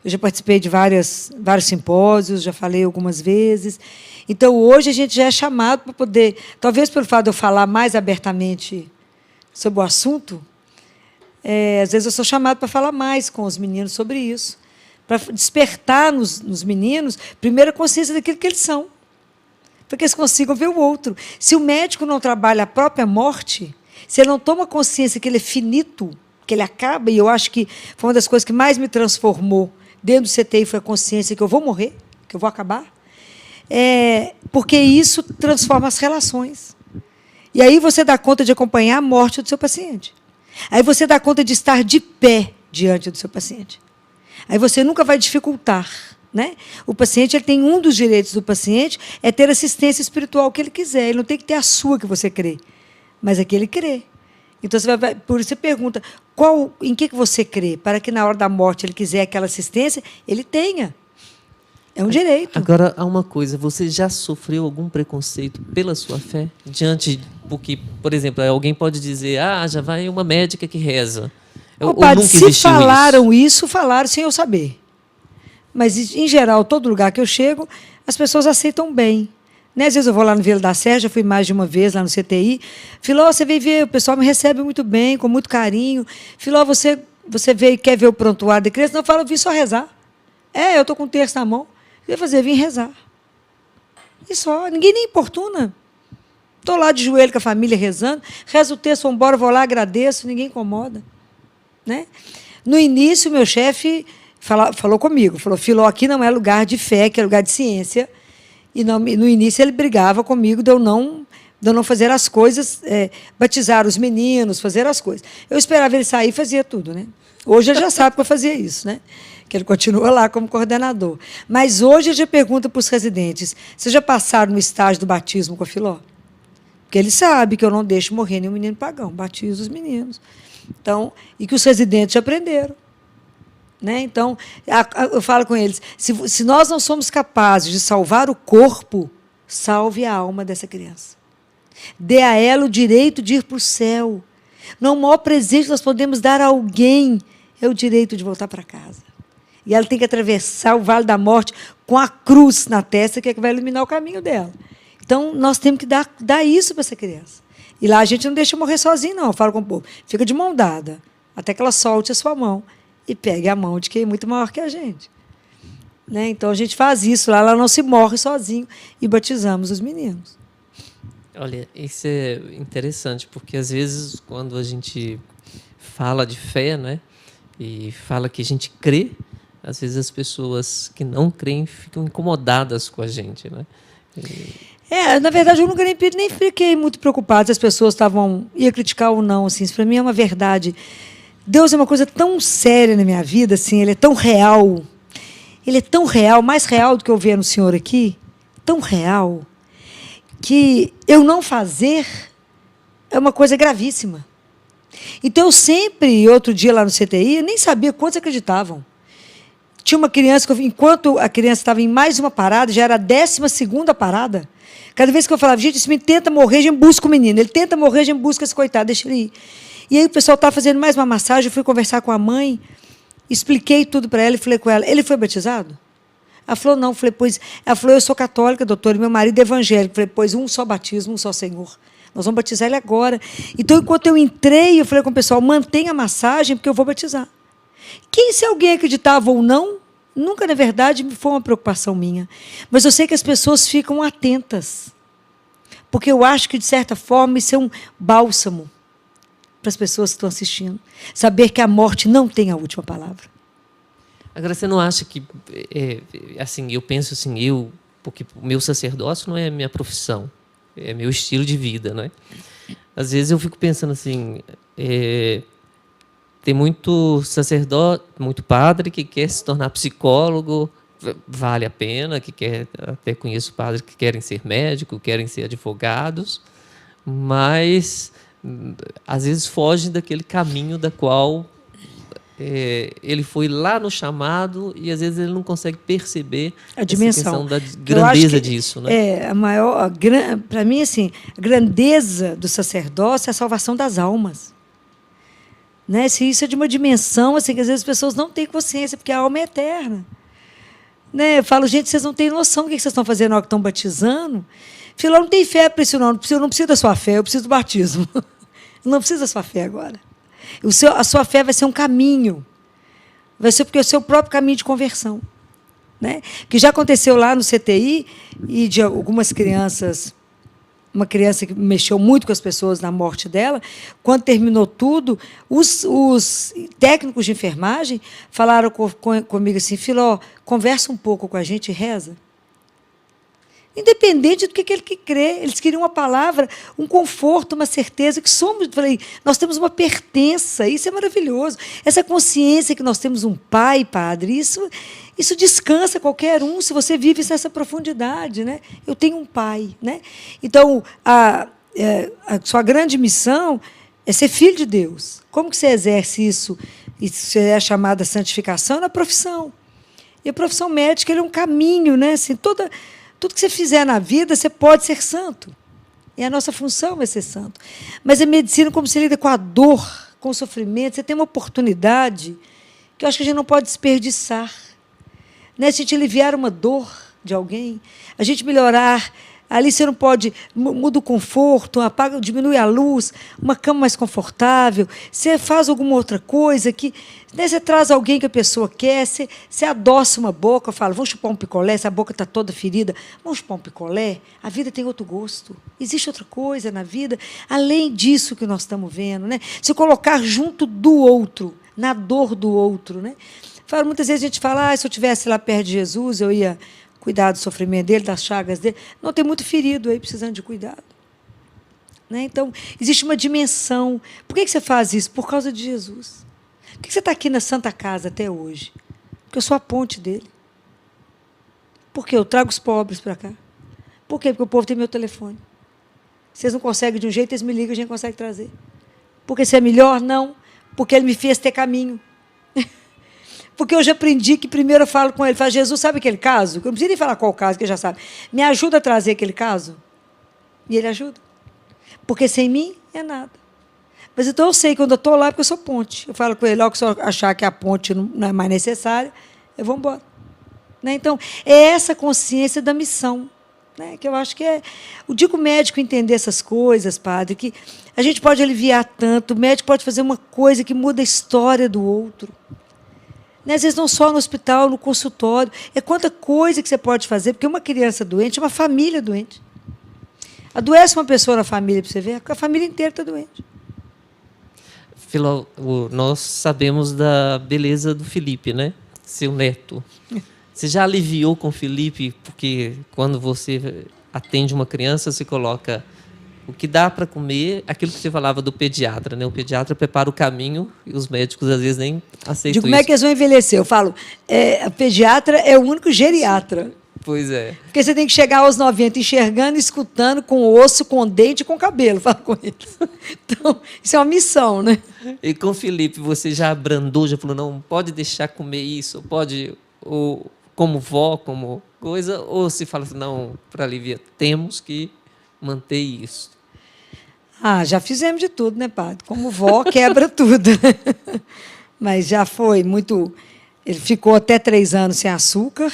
Eu já participei de vários simpósios, já falei algumas vezes. Então, hoje a gente já é chamado para poder, talvez pelo fato de eu falar mais abertamente sobre o assunto, às vezes eu sou chamado para falar mais com os meninos sobre isso, para despertar nos meninos, primeiro, a consciência daquilo que eles são, para que eles consigam ver o outro. Se o médico não trabalha a própria morte, se ele não toma consciência que ele é finito, que ele acaba, e eu acho que foi uma das coisas que mais me transformou dentro do CTI, foi a consciência que eu vou morrer, que eu vou acabar, porque isso transforma as relações. E aí você dá conta de acompanhar a morte do seu paciente. Aí você dá conta de estar de pé diante do seu paciente. Aí você nunca vai dificultar. Né? O paciente ele tem um dos direitos do paciente é ter assistência espiritual que ele quiser. Ele não tem que ter a sua que você crê, mas a que ele crê. Então, por isso você pergunta, em que você crê? Para que, na hora da morte, ele quiser aquela assistência, ele tenha. É um direito. Agora, há uma coisa, você já sofreu algum preconceito pela sua fé? Porque, por exemplo, alguém pode dizer, já vai uma médica que reza. Padre, se falaram isso, falaram sem eu saber. Mas, em geral, todo lugar que eu chego, as pessoas aceitam bem. Né? Às vezes eu vou lá no Vila da Serra, já fui mais de uma vez lá no CTI. Filó, você veio ver, o pessoal me recebe muito bem, com muito carinho. Filó, você veio e quer ver o prontuário da criança? Não, eu falo, eu vim só rezar. Eu estou com um terço na mão. Eu vim rezar. E só, ninguém nem importuna. Estou lá de joelho com a família rezando, rezo o terço, vou embora, vou lá, agradeço, ninguém incomoda. Né? No início, meu chefe falou comigo, falou, Filó, aqui não é lugar de fé, que é lugar de ciência. E no início ele brigava comigo de eu não fazer as coisas, batizar os meninos, fazer as coisas. Eu esperava ele sair e fazia tudo. Né? Hoje ele já sabe que eu fazia isso, né? Que ele continua lá como coordenador. Mas hoje ele já pergunta para os residentes, vocês já passaram no estágio do batismo com a Filó? Porque ele sabe que eu não deixo morrer nenhum menino pagão, batizo os meninos. Então, e que os residentes já aprenderam. Né? Então, eu falo com eles, se nós não somos capazes de salvar o corpo, salve a alma dessa criança. Dê a ela o direito de ir para o céu. Não, o maior presente que nós podemos dar a alguém é o direito de voltar para casa. E ela tem que atravessar o vale da morte com a cruz na testa, que é que vai iluminar o caminho dela. Então, nós temos que dar isso para essa criança. E lá a gente não deixa morrer sozinho, não. Eu falo com o povo, fica de mão dada, até que ela solte a sua mão e pegue a mão de quem é muito maior que a gente. Né? Então, a gente faz isso lá, ela não se morre sozinho, e batizamos os meninos. Olha, isso é interessante, porque às vezes quando a gente fala de fé, né, e fala que a gente crê, às vezes as pessoas que não creem ficam incomodadas com a gente, né? Na verdade, eu nunca nem fiquei muito preocupado se as pessoas iam criticar ou não. Assim, isso para mim é uma verdade. Deus é uma coisa tão séria na minha vida, assim, ele é tão real. Ele é tão real, mais real do que eu ver no senhor aqui, tão real, que eu não fazer é uma coisa gravíssima. Então, eu sempre, outro dia lá no CTI, eu nem sabia quantos acreditavam. Tinha uma criança, enquanto a criança estava em mais uma parada, já era a 12ª parada. Cada vez que eu falava, gente, esse menino tenta morrer, a gente busca o menino. Ele tenta morrer, a gente busca esse coitado, deixa ele ir. E aí o pessoal estava fazendo mais uma massagem, eu fui conversar com a mãe, expliquei tudo para ela e falei com ela, ele foi batizado? Ela falou, não. Falei, pois... Ela falou, eu sou católica, doutora, e meu marido é evangélico. Falei, pois um só batismo, um só Senhor. Nós vamos batizar ele agora. Então, enquanto eu entrei, eu falei com o pessoal, mantenha a massagem, porque eu vou batizar. Se alguém acreditava ou não, nunca, na verdade, foi uma preocupação minha. Mas eu sei que as pessoas ficam atentas. Porque eu acho que, de certa forma, isso é um bálsamo para as pessoas que estão assistindo. Saber que a morte não tem a última palavra. Agora, você não acha que... assim, eu penso assim, porque o meu sacerdócio não é minha profissão, é meu estilo de vida, né? Às vezes eu fico pensando assim... tem muito sacerdote, muito padre que quer se tornar psicólogo, vale a pena, até conheço padres que querem ser médicos, querem ser advogados, mas às vezes fogem daquele caminho da qual ele foi lá no chamado e às vezes ele não consegue perceber a dimensão da grandeza disso, né? Para mim, assim, a grandeza do sacerdócio é a salvação das almas. Né? Isso é de uma dimensão assim, que às vezes as pessoas não têm consciência, porque a alma é eterna. Né? Eu falo, gente, vocês não têm noção do que vocês estão fazendo na hora que estão batizando. Filho, não tem fé para isso, não. Eu não preciso da sua fé, eu preciso do batismo. Eu não preciso da sua fé agora. A sua fé vai ser um caminho. Vai ser porque é o seu próprio caminho de conversão. Né? Que já aconteceu lá no CTI, e de algumas crianças... Uma criança que mexeu muito com as pessoas na morte dela, quando terminou tudo, os técnicos de enfermagem falaram comigo assim, Filó, conversa um pouco com a gente e reza. Independente do que ele crê, eles queriam uma palavra, um conforto, uma certeza que somos. Falei, nós temos uma pertença, isso é maravilhoso. Essa consciência que nós temos um pai, padre, isso descansa qualquer um, se você vive nessa profundidade. Né? Eu tenho um pai. Né? Então, a sua grande missão é ser filho de Deus. Como que você exerce isso? Isso é chamada santificação na profissão. E a profissão médica é um caminho, né? Assim, tudo que você fizer na vida, você pode ser santo. E a nossa função é ser santo. Mas a medicina, como você lida com a dor, com o sofrimento, você tem uma oportunidade que eu acho que a gente não pode desperdiçar. Né? Se a gente aliviar uma dor de alguém, a gente melhorar... Ali você não pode... Muda o conforto, diminui a luz, uma cama mais confortável, você faz alguma outra coisa que... Né, você traz alguém que a pessoa quer, você adoça uma boca, fala, vamos chupar um picolé, se a boca está toda ferida, vamos chupar um picolé, a vida tem outro gosto. Existe outra coisa na vida, além disso que nós estamos vendo. Né? Se colocar junto do outro, na dor do outro. Né? Muitas vezes a gente fala, se eu estivesse lá perto de Jesus, eu ia... cuidar do sofrimento dele, das chagas dele. Não, tem muito ferido aí precisando de cuidado. Né? Então, existe uma dimensão. Por que você faz isso? Por causa de Jesus. Por que você está aqui na Santa Casa até hoje? Porque eu sou a ponte dele. Por quê? Eu trago os pobres para cá. Por quê? Porque o povo tem meu telefone. Vocês não conseguem de um jeito, eles me ligam, a gente consegue trazer. Porque você é melhor? Não. Porque ele me fez ter caminho. Porque eu já aprendi que primeiro eu falo com ele, falo, Jesus, sabe aquele caso? Eu não preciso nem falar qual caso, que ele já sabe. Me ajuda a trazer aquele caso? E ele ajuda. Porque sem mim é nada. Mas então eu sei que quando eu estou lá, porque eu sou ponte. Eu falo com ele, logo que o senhor achar que a ponte não é mais necessária, eu vou embora. Né? Então, é essa consciência da missão. Né? Que eu acho que é... O dia que o médico entender essas coisas, padre, que a gente pode aliviar tanto, o médico pode fazer uma coisa que muda a história do outro. Às vezes não só no hospital, no consultório. É quanta coisa que você pode fazer, porque uma criança doente é uma família doente. Adoece uma pessoa na família, para você ver, a família inteira está doente. Nós sabemos da beleza do Felipe, né? Seu neto. Você já aliviou com o Felipe, porque quando você atende uma criança, você coloca o que dá para comer, aquilo que você falava do pediatra, né? O pediatra prepara o caminho e os médicos às vezes nem aceitam Digo, como é que eles vão envelhecer? Eu falo, a pediatra é o único geriatra. Pois é. Porque você tem que chegar aos 90 enxergando, escutando, com osso, com dente e com cabelo, fala com eles. Então, isso é uma missão, né? E com o Felipe, você já abrandou, já falou, não, pode deixar comer isso, pode, ou, como vó, como coisa, ou se fala assim, não, para Lívia, temos que manter isso. Já fizemos de tudo, né, padre? Como vó, quebra tudo. Mas já foi muito... Ele ficou até 3 anos sem açúcar,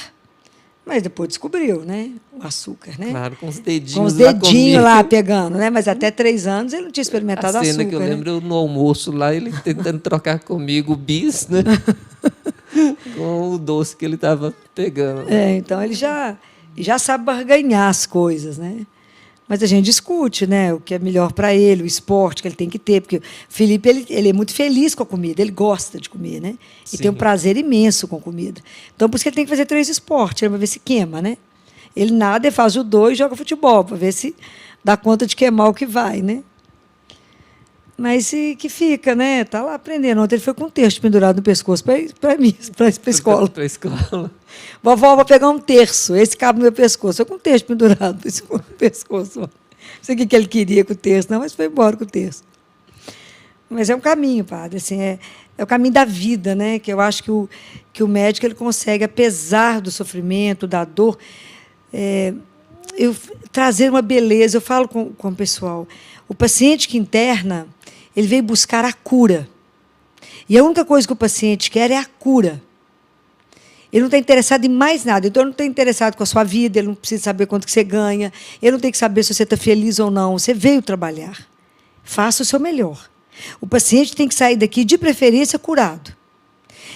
mas depois descobriu, né? O açúcar, né? Claro, com os dedinhos com os dedinhos lá pegando, né? Mas até 3 anos ele não tinha experimentado açúcar. A cena que eu lembro no almoço lá, ele tentando trocar comigo o bis, né? Com o doce que ele estava pegando. Então ele já sabe barganhar as coisas, né? Mas a gente discute, né? O que é melhor para ele, o esporte que ele tem que ter, porque o Felipe ele é muito feliz com a comida, ele gosta de comer, né? E tem um prazer imenso com comida. Então por isso que ele tem que fazer 3 esportes, para ver se queima, né? Ele nada, ele faz judô e joga futebol, para ver se dá conta de queimar o que vai, né? Mas que fica, né? Está lá aprendendo. Ontem ele foi com um terço pendurado no pescoço para a escola. Para a escola. Vovó, vou pegar um terço. Esse cabe no meu pescoço. Foi com um terço pendurado no pescoço. Não sei o que ele queria com o terço, não, mas foi embora com o terço. Mas é um caminho, padre. Assim, é o caminho da vida, né? Que eu acho que o médico ele consegue, apesar do sofrimento, da dor, trazer uma beleza. Eu falo com o pessoal. O paciente que interna, ele veio buscar a cura. E a única coisa que o paciente quer é a cura. Ele não está interessado em mais nada. Então, ele não está interessado com a sua vida, ele não precisa saber quanto que você ganha, ele não tem que saber se você está feliz ou não. Você veio trabalhar. Faça o seu melhor. O paciente tem que sair daqui, de preferência, curado.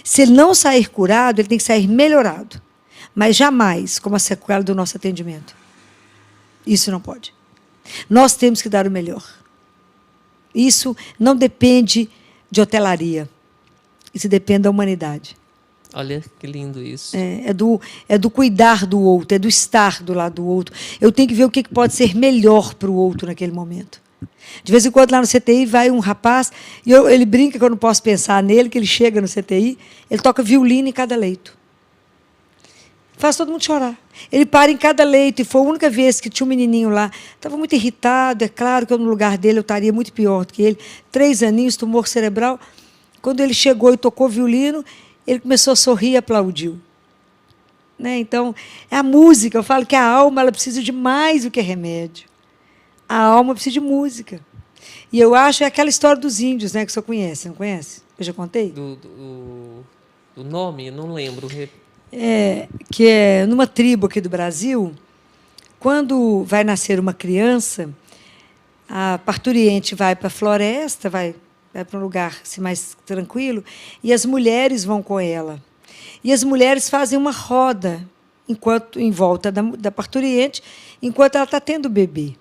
Se ele não sair curado, ele tem que sair melhorado. Mas jamais como a sequela do nosso atendimento. Isso não pode. Nós temos que dar o melhor. Isso não depende de hotelaria. Isso depende da humanidade. Olha que lindo isso. É do cuidar do outro, é do estar do lado do outro. Eu tenho que ver o que pode ser melhor para o outro naquele momento. De vez em quando, lá no CTI, vai um rapaz, e ele brinca que eu não posso pensar nele, que ele chega no CTI, ele toca violino em cada leito. Faz todo mundo chorar. Ele para em cada leito, e foi a única vez que tinha um menininho lá. Estava muito irritado, é claro que eu, no lugar dele, eu estaria muito pior do que ele. 3 aninhos, tumor cerebral. Quando ele chegou e tocou violino, ele começou a sorrir e aplaudiu. Né? Então, é a música. Eu falo que a alma ela precisa de mais do que remédio. A alma precisa de música. E eu acho é aquela história dos índios, né, que o senhor conhece, não conhece? Eu já contei? Do nome, eu não lembro. Que é numa tribo aqui do Brasil, quando vai nascer uma criança, a parturiente vai para a floresta, vai para um lugar assim, mais tranquilo, e as mulheres vão com ela. E as mulheres fazem uma roda em volta da parturiente, enquanto ela está tendo o bebê.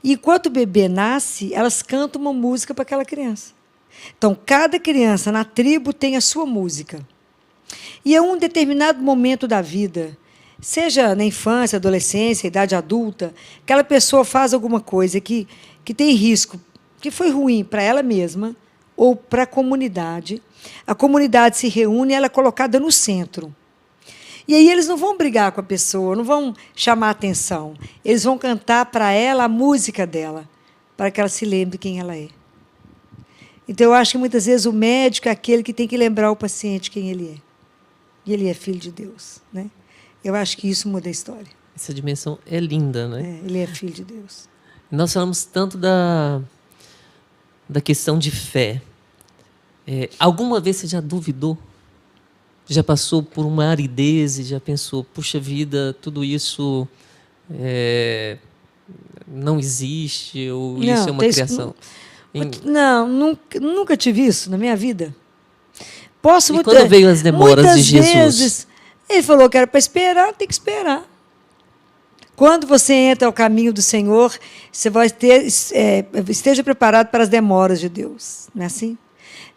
E enquanto o bebê nasce, elas cantam uma música para aquela criança. Então, cada criança na tribo tem a sua música. E a um determinado momento da vida, seja na infância, adolescência, idade adulta, aquela pessoa faz alguma coisa que tem risco, que foi ruim para ela mesma ou para a comunidade se reúne e ela é colocada no centro. E aí eles não vão brigar com a pessoa, não vão chamar a atenção. Eles vão cantar para ela a música dela, para que ela se lembre quem ela é. Então, eu acho que, muitas vezes, o médico é aquele que tem que lembrar o paciente quem ele é. E ele é filho de Deus. Né? Eu acho que isso muda a história. Essa dimensão é linda, né? Ele é filho de Deus. Nós falamos tanto da questão de fé. Alguma vez você já duvidou? Já passou por uma aridez e já pensou, puxa vida, tudo isso não existe, ou não, isso é uma criação? Não, nunca tive isso na minha vida. Posso E quando veio as demoras de Jesus? Vezes, ele falou que era para esperar, tem que esperar. Quando você entra ao caminho do Senhor, você vai ter, esteja preparado para as demoras de Deus. Não é assim?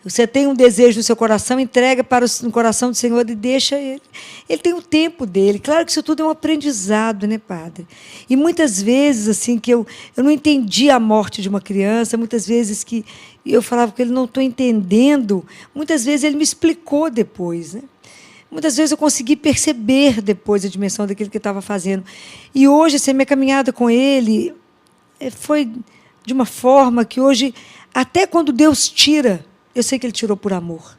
Você tem um desejo no seu coração, entrega no coração do Senhor e deixa Ele. Ele tem o tempo dele. Claro que isso tudo é um aprendizado, né, padre? E muitas vezes, assim, que eu não entendi a morte de uma criança, muitas vezes que eu falava que ele não estou entendendo, muitas vezes ele me explicou depois, né? Muitas vezes eu consegui perceber depois a dimensão daquilo que ele estava fazendo. E hoje, assim, a minha caminhada com ele foi de uma forma que hoje, até quando Deus tira, eu sei que Ele tirou por amor.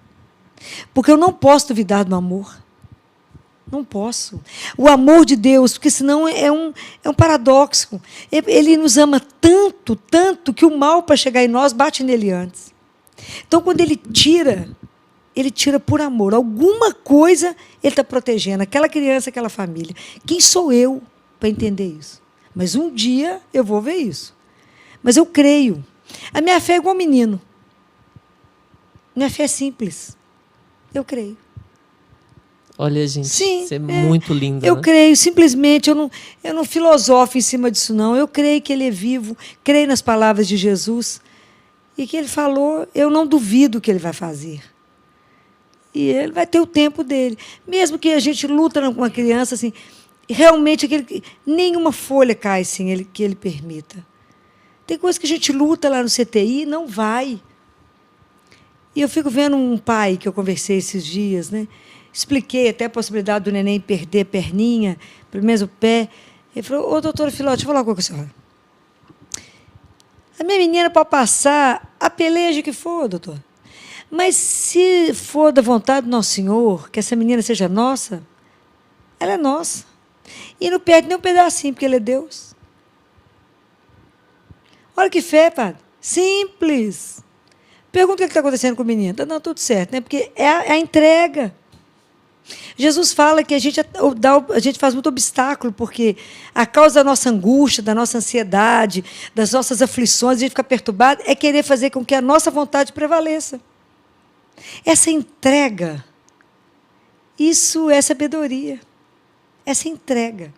Porque eu não posso duvidar do amor. Não posso. O amor de Deus, porque senão é um paradoxo. Ele nos ama tanto, tanto, que o mal, para chegar em nós, bate nele antes. Então, quando Ele tira por amor. Alguma coisa Ele está protegendo. Aquela criança, aquela família. Quem sou eu para entender isso? Mas um dia eu vou ver isso. Mas eu creio. A minha fé é igual um menino. Minha fé é simples. Eu creio. Olha, gente, sim, isso é muito lindo. Eu né? creio, simplesmente, eu não filosofo em cima disso, não. Eu creio que Ele é vivo, creio nas palavras de Jesus. E que Ele falou, eu não duvido que Ele vai fazer. E Ele vai ter o tempo dele. Mesmo que a gente luta com uma criança, assim, realmente nenhuma folha cai sem que Ele permita. Tem coisa que a gente luta lá no CTI e não vai. E eu fico vendo um pai que eu conversei esses dias, né? Expliquei até a possibilidade do neném perder a perninha, pelo menos o pé. Ele falou, ô, doutora Filó, deixa eu falar uma coisa com a senhora. A minha menina pode passar a peleja que for, doutor. Mas se for da vontade do Nosso Senhor, que essa menina seja nossa, ela é nossa. E não perde nem um pedacinho, porque Ele é Deus. Olha que fé, padre. Simples. Pergunta o que está acontecendo com o menino. Não, tudo certo, né? Porque é a entrega. Jesus fala que a gente faz muito obstáculo, porque a causa da nossa angústia, da nossa ansiedade, das nossas aflições, a gente fica perturbado, é querer fazer com que a nossa vontade prevaleça. Essa entrega, isso é sabedoria. Essa entrega.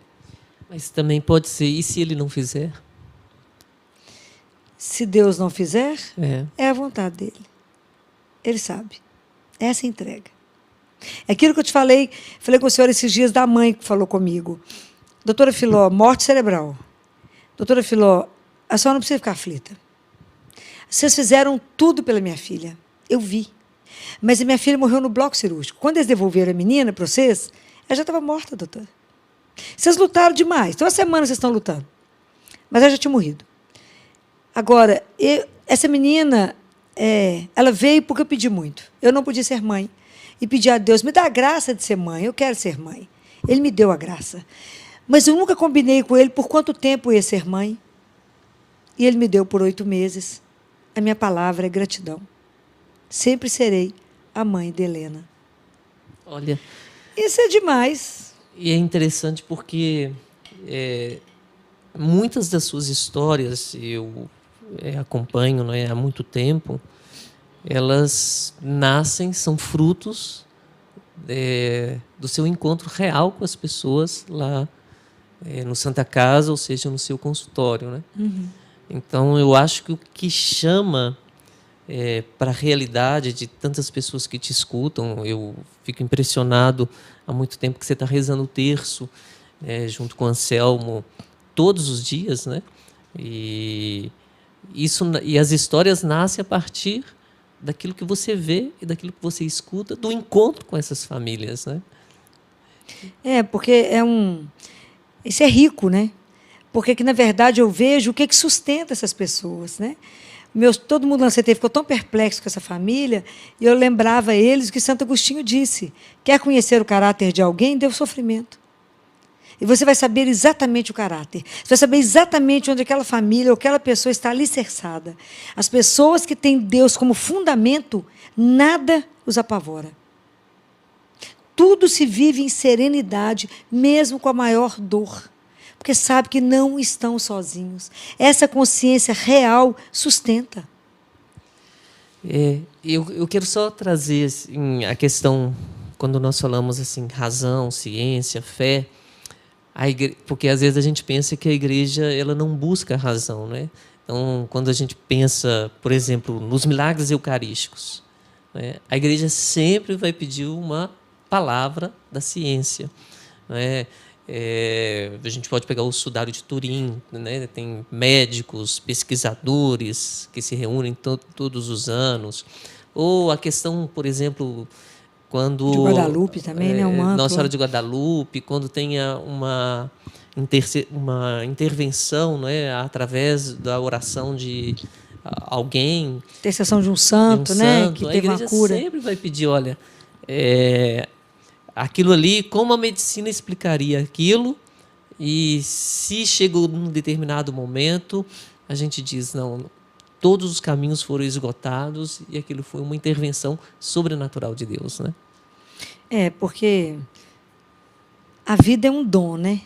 Mas também pode ser, e se ele não fizer? Se Deus não fizer, é a vontade dele. Ele sabe. Essa entrega. É aquilo que eu te falei com a senhora esses dias da mãe que falou comigo. Doutora Filó, morte cerebral. Doutora Filó, a senhora não precisa ficar aflita. Vocês fizeram tudo pela minha filha. Eu vi. Mas a minha filha morreu no bloco cirúrgico. Quando eles devolveram a menina para vocês, ela já estava morta, doutora. Vocês lutaram demais. Então, uma semana vocês estão lutando. Mas ela já tinha morrido. Agora, essa menina, ela veio porque eu pedi muito. Eu não podia ser mãe. E pedi a Deus, me dá a graça de ser mãe. Eu quero ser mãe. Ele me deu a graça. Mas eu nunca combinei com ele por quanto tempo eu ia ser mãe. E ele me deu por 8 meses. A minha palavra é gratidão. Sempre serei a mãe de Helena. Olha. Isso é demais. E é interessante porque muitas das suas histórias, eu acompanho, não é, há muito tempo, elas nascem, são frutos do seu encontro real com as pessoas lá no Santa Casa, ou seja, no seu consultório. Né? Uhum. Então, eu acho que o que chama para a realidade de tantas pessoas que te escutam, eu fico impressionado há muito tempo que você está rezando o terço junto com o Anselmo todos os dias, né? E as histórias nascem a partir daquilo que você vê e daquilo que você escuta, do encontro com essas famílias, né? Porque isso é rico, né? Porque que, na verdade, eu vejo o que sustenta essas pessoas, né? Todo mundo na CT ficou tão perplexo com essa família, e eu lembrava a eles o que Santo Agostinho disse: quer conhecer o caráter de alguém, dê o sofrimento. E você vai saber exatamente o caráter. Você vai saber exatamente onde aquela família ou aquela pessoa está alicerçada. As pessoas que têm Deus como fundamento, nada os apavora. Tudo se vive em serenidade, mesmo com a maior dor. Porque sabe que não estão sozinhos. Essa consciência real sustenta. Eu quero só trazer assim, a questão, quando nós falamos assim, razão, ciência, fé, porque às vezes a gente pensa que a igreja ela não busca a razão, né? Então, quando a gente pensa, por exemplo, nos milagres eucarísticos, né, a igreja sempre vai pedir uma palavra da ciência, né? A gente pode pegar o Sudário de Turim, né? Tem médicos, pesquisadores que se reúnem todos os anos. Ou a questão, por exemplo, De quando Guadalupe também, né? Nossa Senhora de Guadalupe, quando tenha uma intervenção, né? Através da oração de alguém, Intercessão de um de um santo, né? Que santo, a teve uma igreja cura. sempre vai pedir, olha, aquilo ali, como a medicina explicaria aquilo, e se chegou num determinado momento, a gente diz, não, todos os caminhos foram esgotados e aquilo foi uma intervenção sobrenatural de Deus, né? Porque a vida é um dom, né?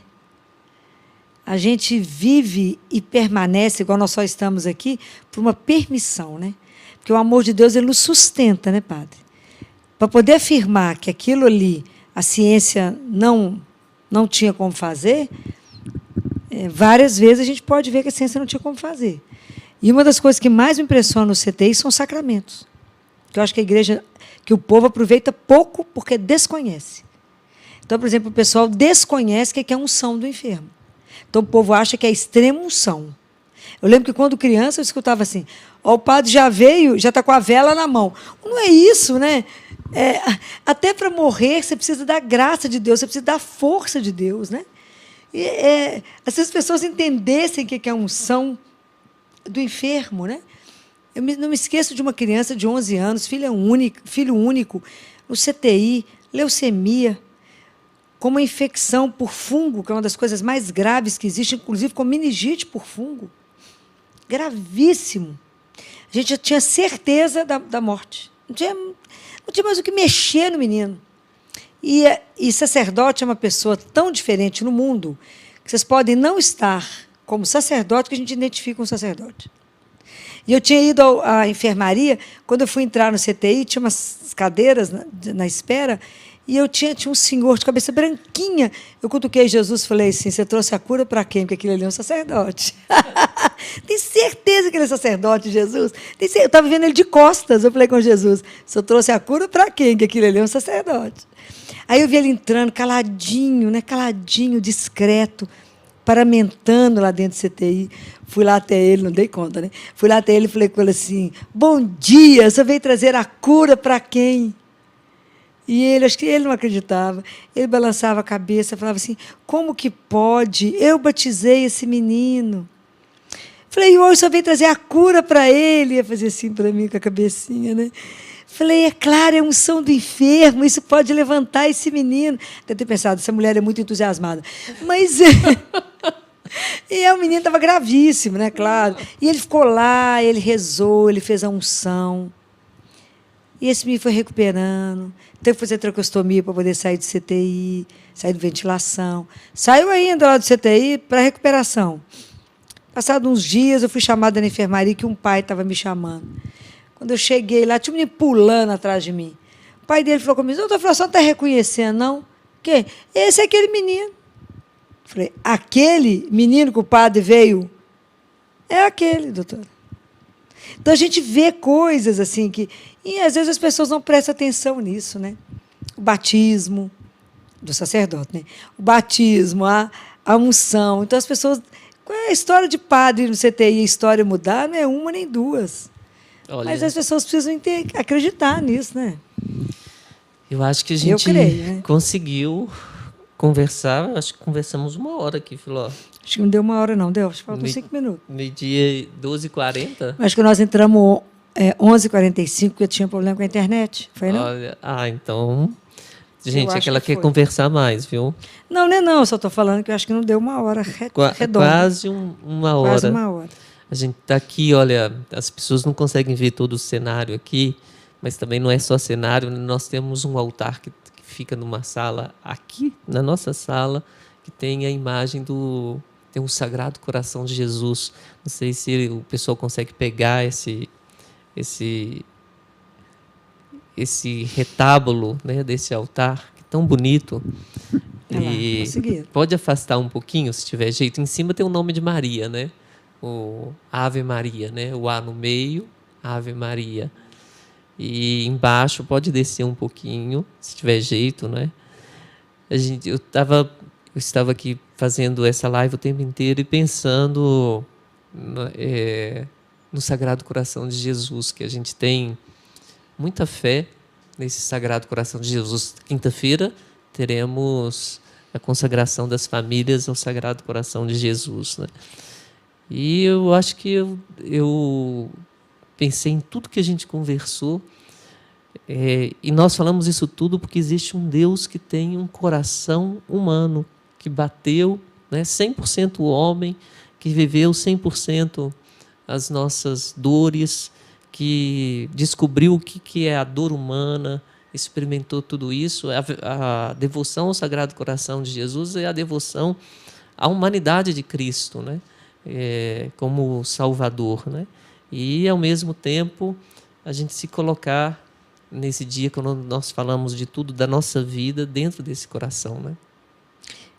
A gente vive e permanece, igual nós só estamos aqui, por uma permissão, né? Porque o amor de Deus, ele nos sustenta, né, Padre? Para poder afirmar que aquilo ali, a ciência não tinha como fazer, várias vezes a gente pode ver que a ciência não tinha como fazer. E uma das coisas que mais me impressiona no CTI são os sacramentos. Que eu acho que a igreja, que o povo aproveita pouco porque desconhece. Então, por exemplo, o pessoal desconhece o que é a unção do enfermo. Então, o povo acha que é extrema unção. Eu lembro que, quando criança, eu escutava assim, o padre já veio, já está com a vela na mão. Não é isso, né? Até para morrer, você precisa da graça de Deus, você precisa da força de Deus, né? Se as pessoas entendessem o que é a unção do enfermo, né? Eu não me esqueço de uma criança de 11 anos, filho único, no CTI, leucemia, com uma infecção por fungo, que é uma das coisas mais graves que existe, inclusive com meningite por fungo. Gravíssimo. A gente já tinha certeza da morte. Não tinha mais o que mexer no menino. E sacerdote é uma pessoa tão diferente no mundo que vocês podem não estar como sacerdote que a gente identifica um sacerdote. E eu tinha ido à enfermaria, quando eu fui entrar no CTI, tinha umas cadeiras na espera, e eu tinha um senhor de cabeça branquinha. Eu cutuquei Jesus e falei assim, você trouxe a cura para quem? Porque aquele ali é um sacerdote. Tem certeza que ele é sacerdote, Jesus? Eu estava vendo ele de costas. Eu falei com Jesus, você trouxe a cura para quem? Porque aquele ali é um sacerdote. Aí eu vi ele entrando, caladinho, né? Caladinho, discreto, paramentando lá dentro do CTI. Fui lá até ele, não dei conta, né? Fui lá até ele e falei com ele assim, bom dia, você veio trazer a cura para quem? E ele, acho que ele não acreditava. Ele balançava a cabeça, falava assim, como que pode? Eu batizei esse menino. Falei, hoje só veio trazer a cura para ele. Ia fazer assim para mim com a cabecinha, né? Falei, é claro, é unção do enfermo, isso pode levantar esse menino. Deve ter pensado, essa mulher é muito entusiasmada. Mas... E o menino estava gravíssimo, né? Claro. E ele ficou lá, ele rezou, ele fez a unção. E esse menino foi recuperando. Teve que fazer traqueostomia para poder sair do CTI, sair de ventilação. Saiu ainda lá do CTI para recuperação. Passados uns dias, eu fui chamada na enfermaria que um pai estava me chamando. Quando eu cheguei lá, tinha um menino pulando atrás de mim. O pai dele falou comigo, doutor, a senhora está reconhecendo, não? Quem? Esse é aquele menino. Falei, aquele menino que o padre veio? É aquele, doutor. Então, a gente vê coisas assim que... E, às vezes, as pessoas não prestam atenção nisso, né? O batismo do sacerdote, né? O batismo, a unção. Então, as pessoas... Qual é a história de padre no CTI? A história mudar não é uma nem duas. Olha, mas as pessoas precisam acreditar nisso, né? Eu acho que a gente creio, né? Conseguiu conversar. Acho que conversamos 1 hora aqui, Filó. Acho que não deu 1 hora, não. Deu, acho que faltam 5 minutos. Meio-dia 12h40. Acho que nós entramos 11h45, porque eu tinha problema com a internet. Foi, não? Olha, então... Gente, é que ela quer conversar mais, viu? Não, eu só estou falando que eu acho que não deu 1 hora redonda. Quase 1 hora. Quase 1 hora. A gente está aqui, olha, as pessoas não conseguem ver todo o cenário aqui, mas também não é só cenário, nós temos um altar que fica numa sala aqui, na nossa sala, que tem a imagem tem um Sagrado Coração de Jesus. Não sei se o pessoal consegue pegar esse retábulo, né, desse altar, que é tão bonito. E pode afastar um pouquinho, se tiver jeito. Em cima tem o nome de Maria, né? O Ave Maria, né? O A no meio, Ave Maria. E embaixo pode descer um pouquinho, se tiver jeito, né? Eu estava aqui fazendo essa live o tempo inteiro e pensando no Sagrado Coração de Jesus, que a gente tem muita fé nesse Sagrado Coração de Jesus. Quinta-feira teremos a consagração das famílias ao Sagrado Coração de Jesus, né? E eu acho que eu pensei em tudo que a gente conversou, e nós falamos isso tudo porque existe um Deus que tem um coração humano, que bateu, né, 100% homem, que viveu 100% as nossas dores, que descobriu o que é a dor humana, experimentou tudo isso. A devoção ao Sagrado Coração de Jesus é a devoção à humanidade de Cristo, né? Como Salvador, né? E, ao mesmo tempo, a gente se colocar nesse dia, quando nós falamos de tudo da nossa vida, dentro desse coração, né?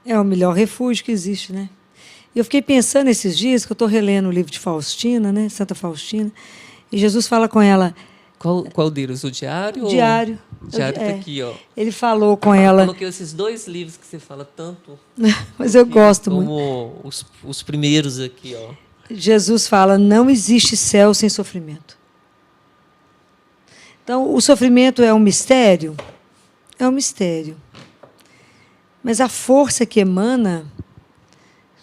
É o melhor refúgio que existe, né? Eu fiquei pensando esses dias, que eu estou relendo o livro de Faustina, né? Santa Faustina, e Jesus fala com ela... Qual deles? O diário? Diário. O diário está aqui, ó. Ele falou com ela... Eu coloquei esses 2 livros que você fala tanto. Mas eu gosto muito. Como os primeiros aqui, ó. Jesus fala, não existe céu sem sofrimento. Então, o sofrimento é um mistério? É um mistério. Mas a força que emana,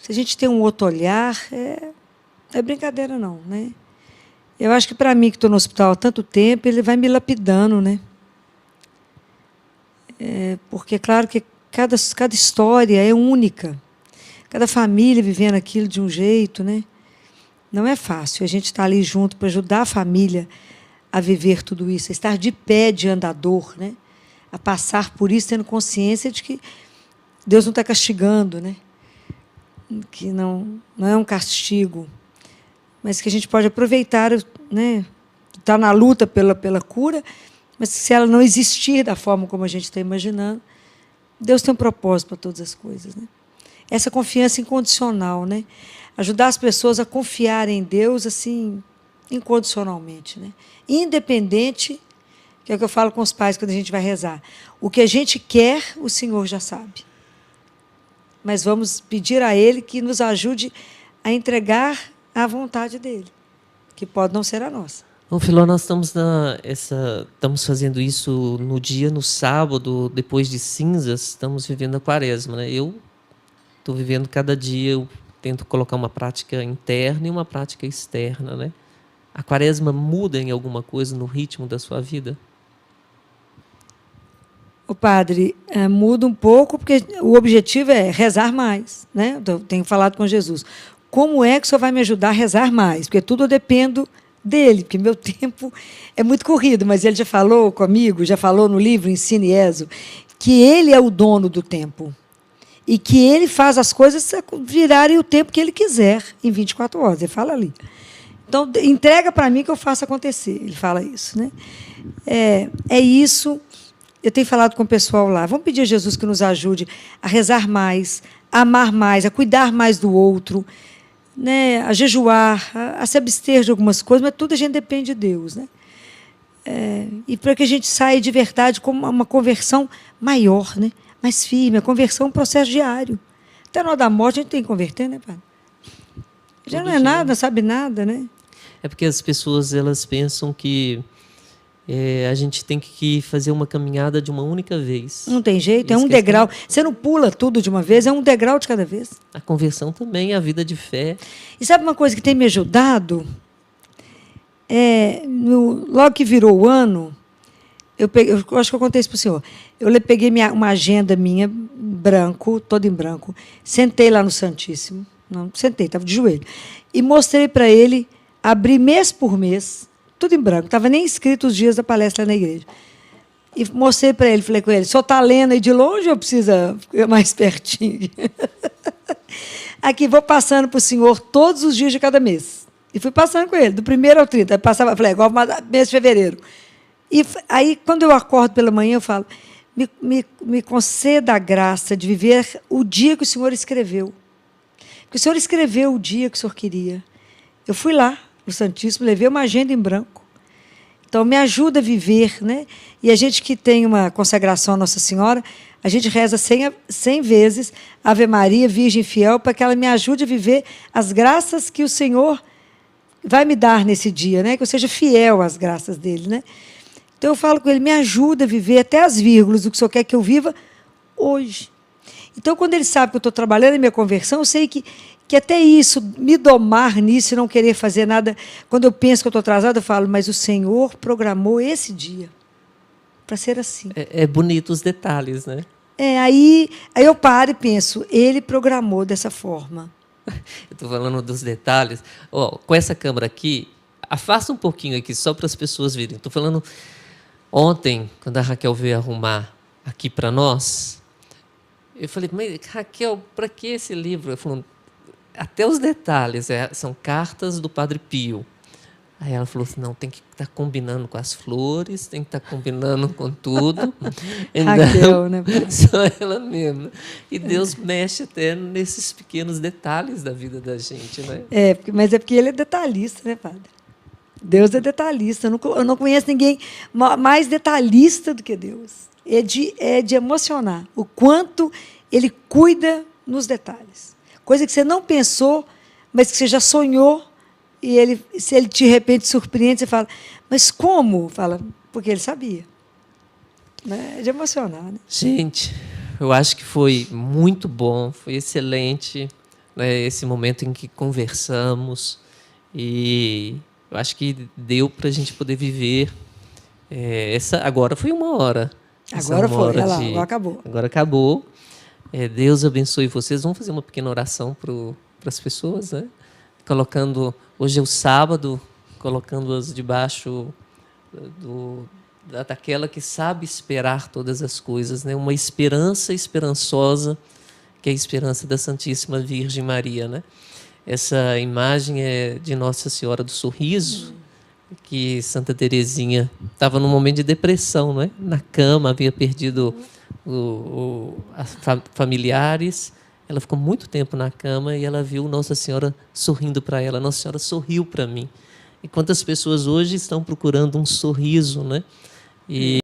se a gente tem um outro olhar, é brincadeira não, né? Eu acho que, para mim, que estou no hospital há tanto tempo, ele vai me lapidando, né? Porque, claro, que cada história é única. Cada família vivendo aquilo de um jeito, né? Não é fácil. A gente está ali junto para ajudar a família a viver tudo isso, a estar de pé diante da dor, né? A passar por isso, tendo consciência de que Deus não está castigando, né? Que não é um castigo, mas que a gente pode aproveitar, né? Está na luta pela cura, mas se ela não existir da forma como a gente está imaginando, Deus tem um propósito para todas as coisas, né? Essa confiança incondicional, né? Ajudar as pessoas a confiarem em Deus assim, incondicionalmente, né? Independente, que é o que eu falo com os pais quando a gente vai rezar. O que a gente quer, o Senhor já sabe. Mas vamos pedir a Ele que nos ajude a entregar a vontade dEle, que pode não ser a nossa. Bom, Filó, nós estamos fazendo isso no sábado, depois de cinzas, estamos vivendo a quaresma, né? Eu estou vivendo cada dia, eu tento colocar uma prática interna e uma prática externa, né? A quaresma muda em alguma coisa no ritmo da sua vida? O padre, muda um pouco, porque o objetivo é rezar mais, né? Eu tenho falado com Jesus. Como é que o senhor vai me ajudar a rezar mais? Porque tudo eu dependo dele, porque meu tempo é muito corrido, mas ele já falou comigo, já falou no livro Ensino e Ezo, que ele é o dono do tempo e que ele faz as coisas virarem o tempo que ele quiser, em 24 horas. Ele fala ali. Então, entrega para mim que eu faço acontecer. Ele fala isso, né? É isso. Eu tenho falado com o pessoal lá. Vamos pedir a Jesus que nos ajude a rezar mais, a amar mais, a cuidar mais do outro, né? A jejuar, a se abster de algumas coisas, mas tudo a gente depende de Deus, né? E para que a gente saia de verdade com uma conversão maior, né? Mais firme. A conversão é um processo diário. Até na hora da morte a gente tem que converter, né, padre? Já não é nada, não sabe nada, né? É porque as pessoas elas pensam que a gente tem que fazer uma caminhada de uma única vez. Não tem jeito, é um degrau. Você não pula tudo de uma vez, é um degrau de cada vez. A conversão também é a vida de fé. E sabe uma coisa que tem me ajudado? Logo que virou o ano, eu acho que eu contei isso para o senhor. Eu peguei uma agenda minha, branco, toda em branco, sentei lá no Santíssimo, não, sentei, estava de joelho, e mostrei para ele, abri mês por mês, tudo em branco, estava nem escrito os dias da palestra na igreja. E mostrei para ele, falei com ele, só está lendo aí de longe ou precisa ficar mais pertinho? Aqui, vou passando para o senhor todos os dias de cada mês. E fui passando com ele, do 1º ao 30. Passava, falei, igual mês de fevereiro. E aí, quando eu acordo pela manhã, eu falo, me conceda a graça de viver o dia que o Senhor escreveu. Porque o Senhor escreveu o dia que o Senhor queria. Eu fui lá, no Santíssimo, levei uma agenda em branco. Então, me ajuda a viver, né? E a gente que tem uma consagração à Nossa Senhora, a gente reza 100 vezes Ave Maria, Virgem Fiel, para que ela me ajude a viver as graças que o Senhor vai me dar nesse dia, né? Que eu seja fiel às graças dele, né? Então, eu falo com ele, me ajuda a viver até as vírgulas do que o Senhor quer que eu viva hoje. Então, quando ele sabe que eu estou trabalhando em minha conversão, eu sei que até isso, me domar nisso e não querer fazer nada. Quando eu penso que eu estou atrasada, eu falo, mas o Senhor programou esse dia para ser assim. É bonito os detalhes, né? Aí eu paro e penso, ele programou dessa forma. Eu estou falando dos detalhes. Com essa câmera aqui, afasta um pouquinho aqui, só para as pessoas verem. Estou falando, ontem, quando a Raquel veio arrumar aqui para nós, eu falei, mas Raquel, para que esse livro? Eu falei, até os detalhes, são cartas do Padre Pio. Aí ela falou assim, não, tem que estar combinando com as flores, tem que estar combinando com tudo. Então, Raquel, né? Só ela mesma. E Deus mexe até nesses pequenos detalhes da vida da gente, né? Mas é porque ele é detalhista, né, Padre? Deus é detalhista. Eu não conheço ninguém mais detalhista do que Deus. É de emocionar o quanto ele cuida nos detalhes. Coisa que você não pensou, mas que você já sonhou, e se ele de repente surpreende, você fala, mas como? Fala, porque ele sabia. Né? É de emocionar. Né? Gente, eu acho que foi muito bom, foi excelente, né, esse momento em que conversamos, e eu acho que deu para a gente poder viver. Agora foi 1 hora. Agora foi, agora acabou. Agora acabou. Deus abençoe vocês. Vamos fazer uma pequena oração para as pessoas, né? Colocando, hoje é o sábado, colocando-as debaixo daquela que sabe esperar todas as coisas, né? Uma esperança esperançosa, que é a esperança da Santíssima Virgem Maria, né? Essa imagem é de Nossa Senhora do Sorriso, que Santa Teresinha estava num momento de depressão, né? Na cama, havia perdido familiares, ela ficou muito tempo na cama e ela viu Nossa Senhora sorrindo para ela. Nossa Senhora sorriu para mim. E quantas pessoas hoje estão procurando um sorriso, né? E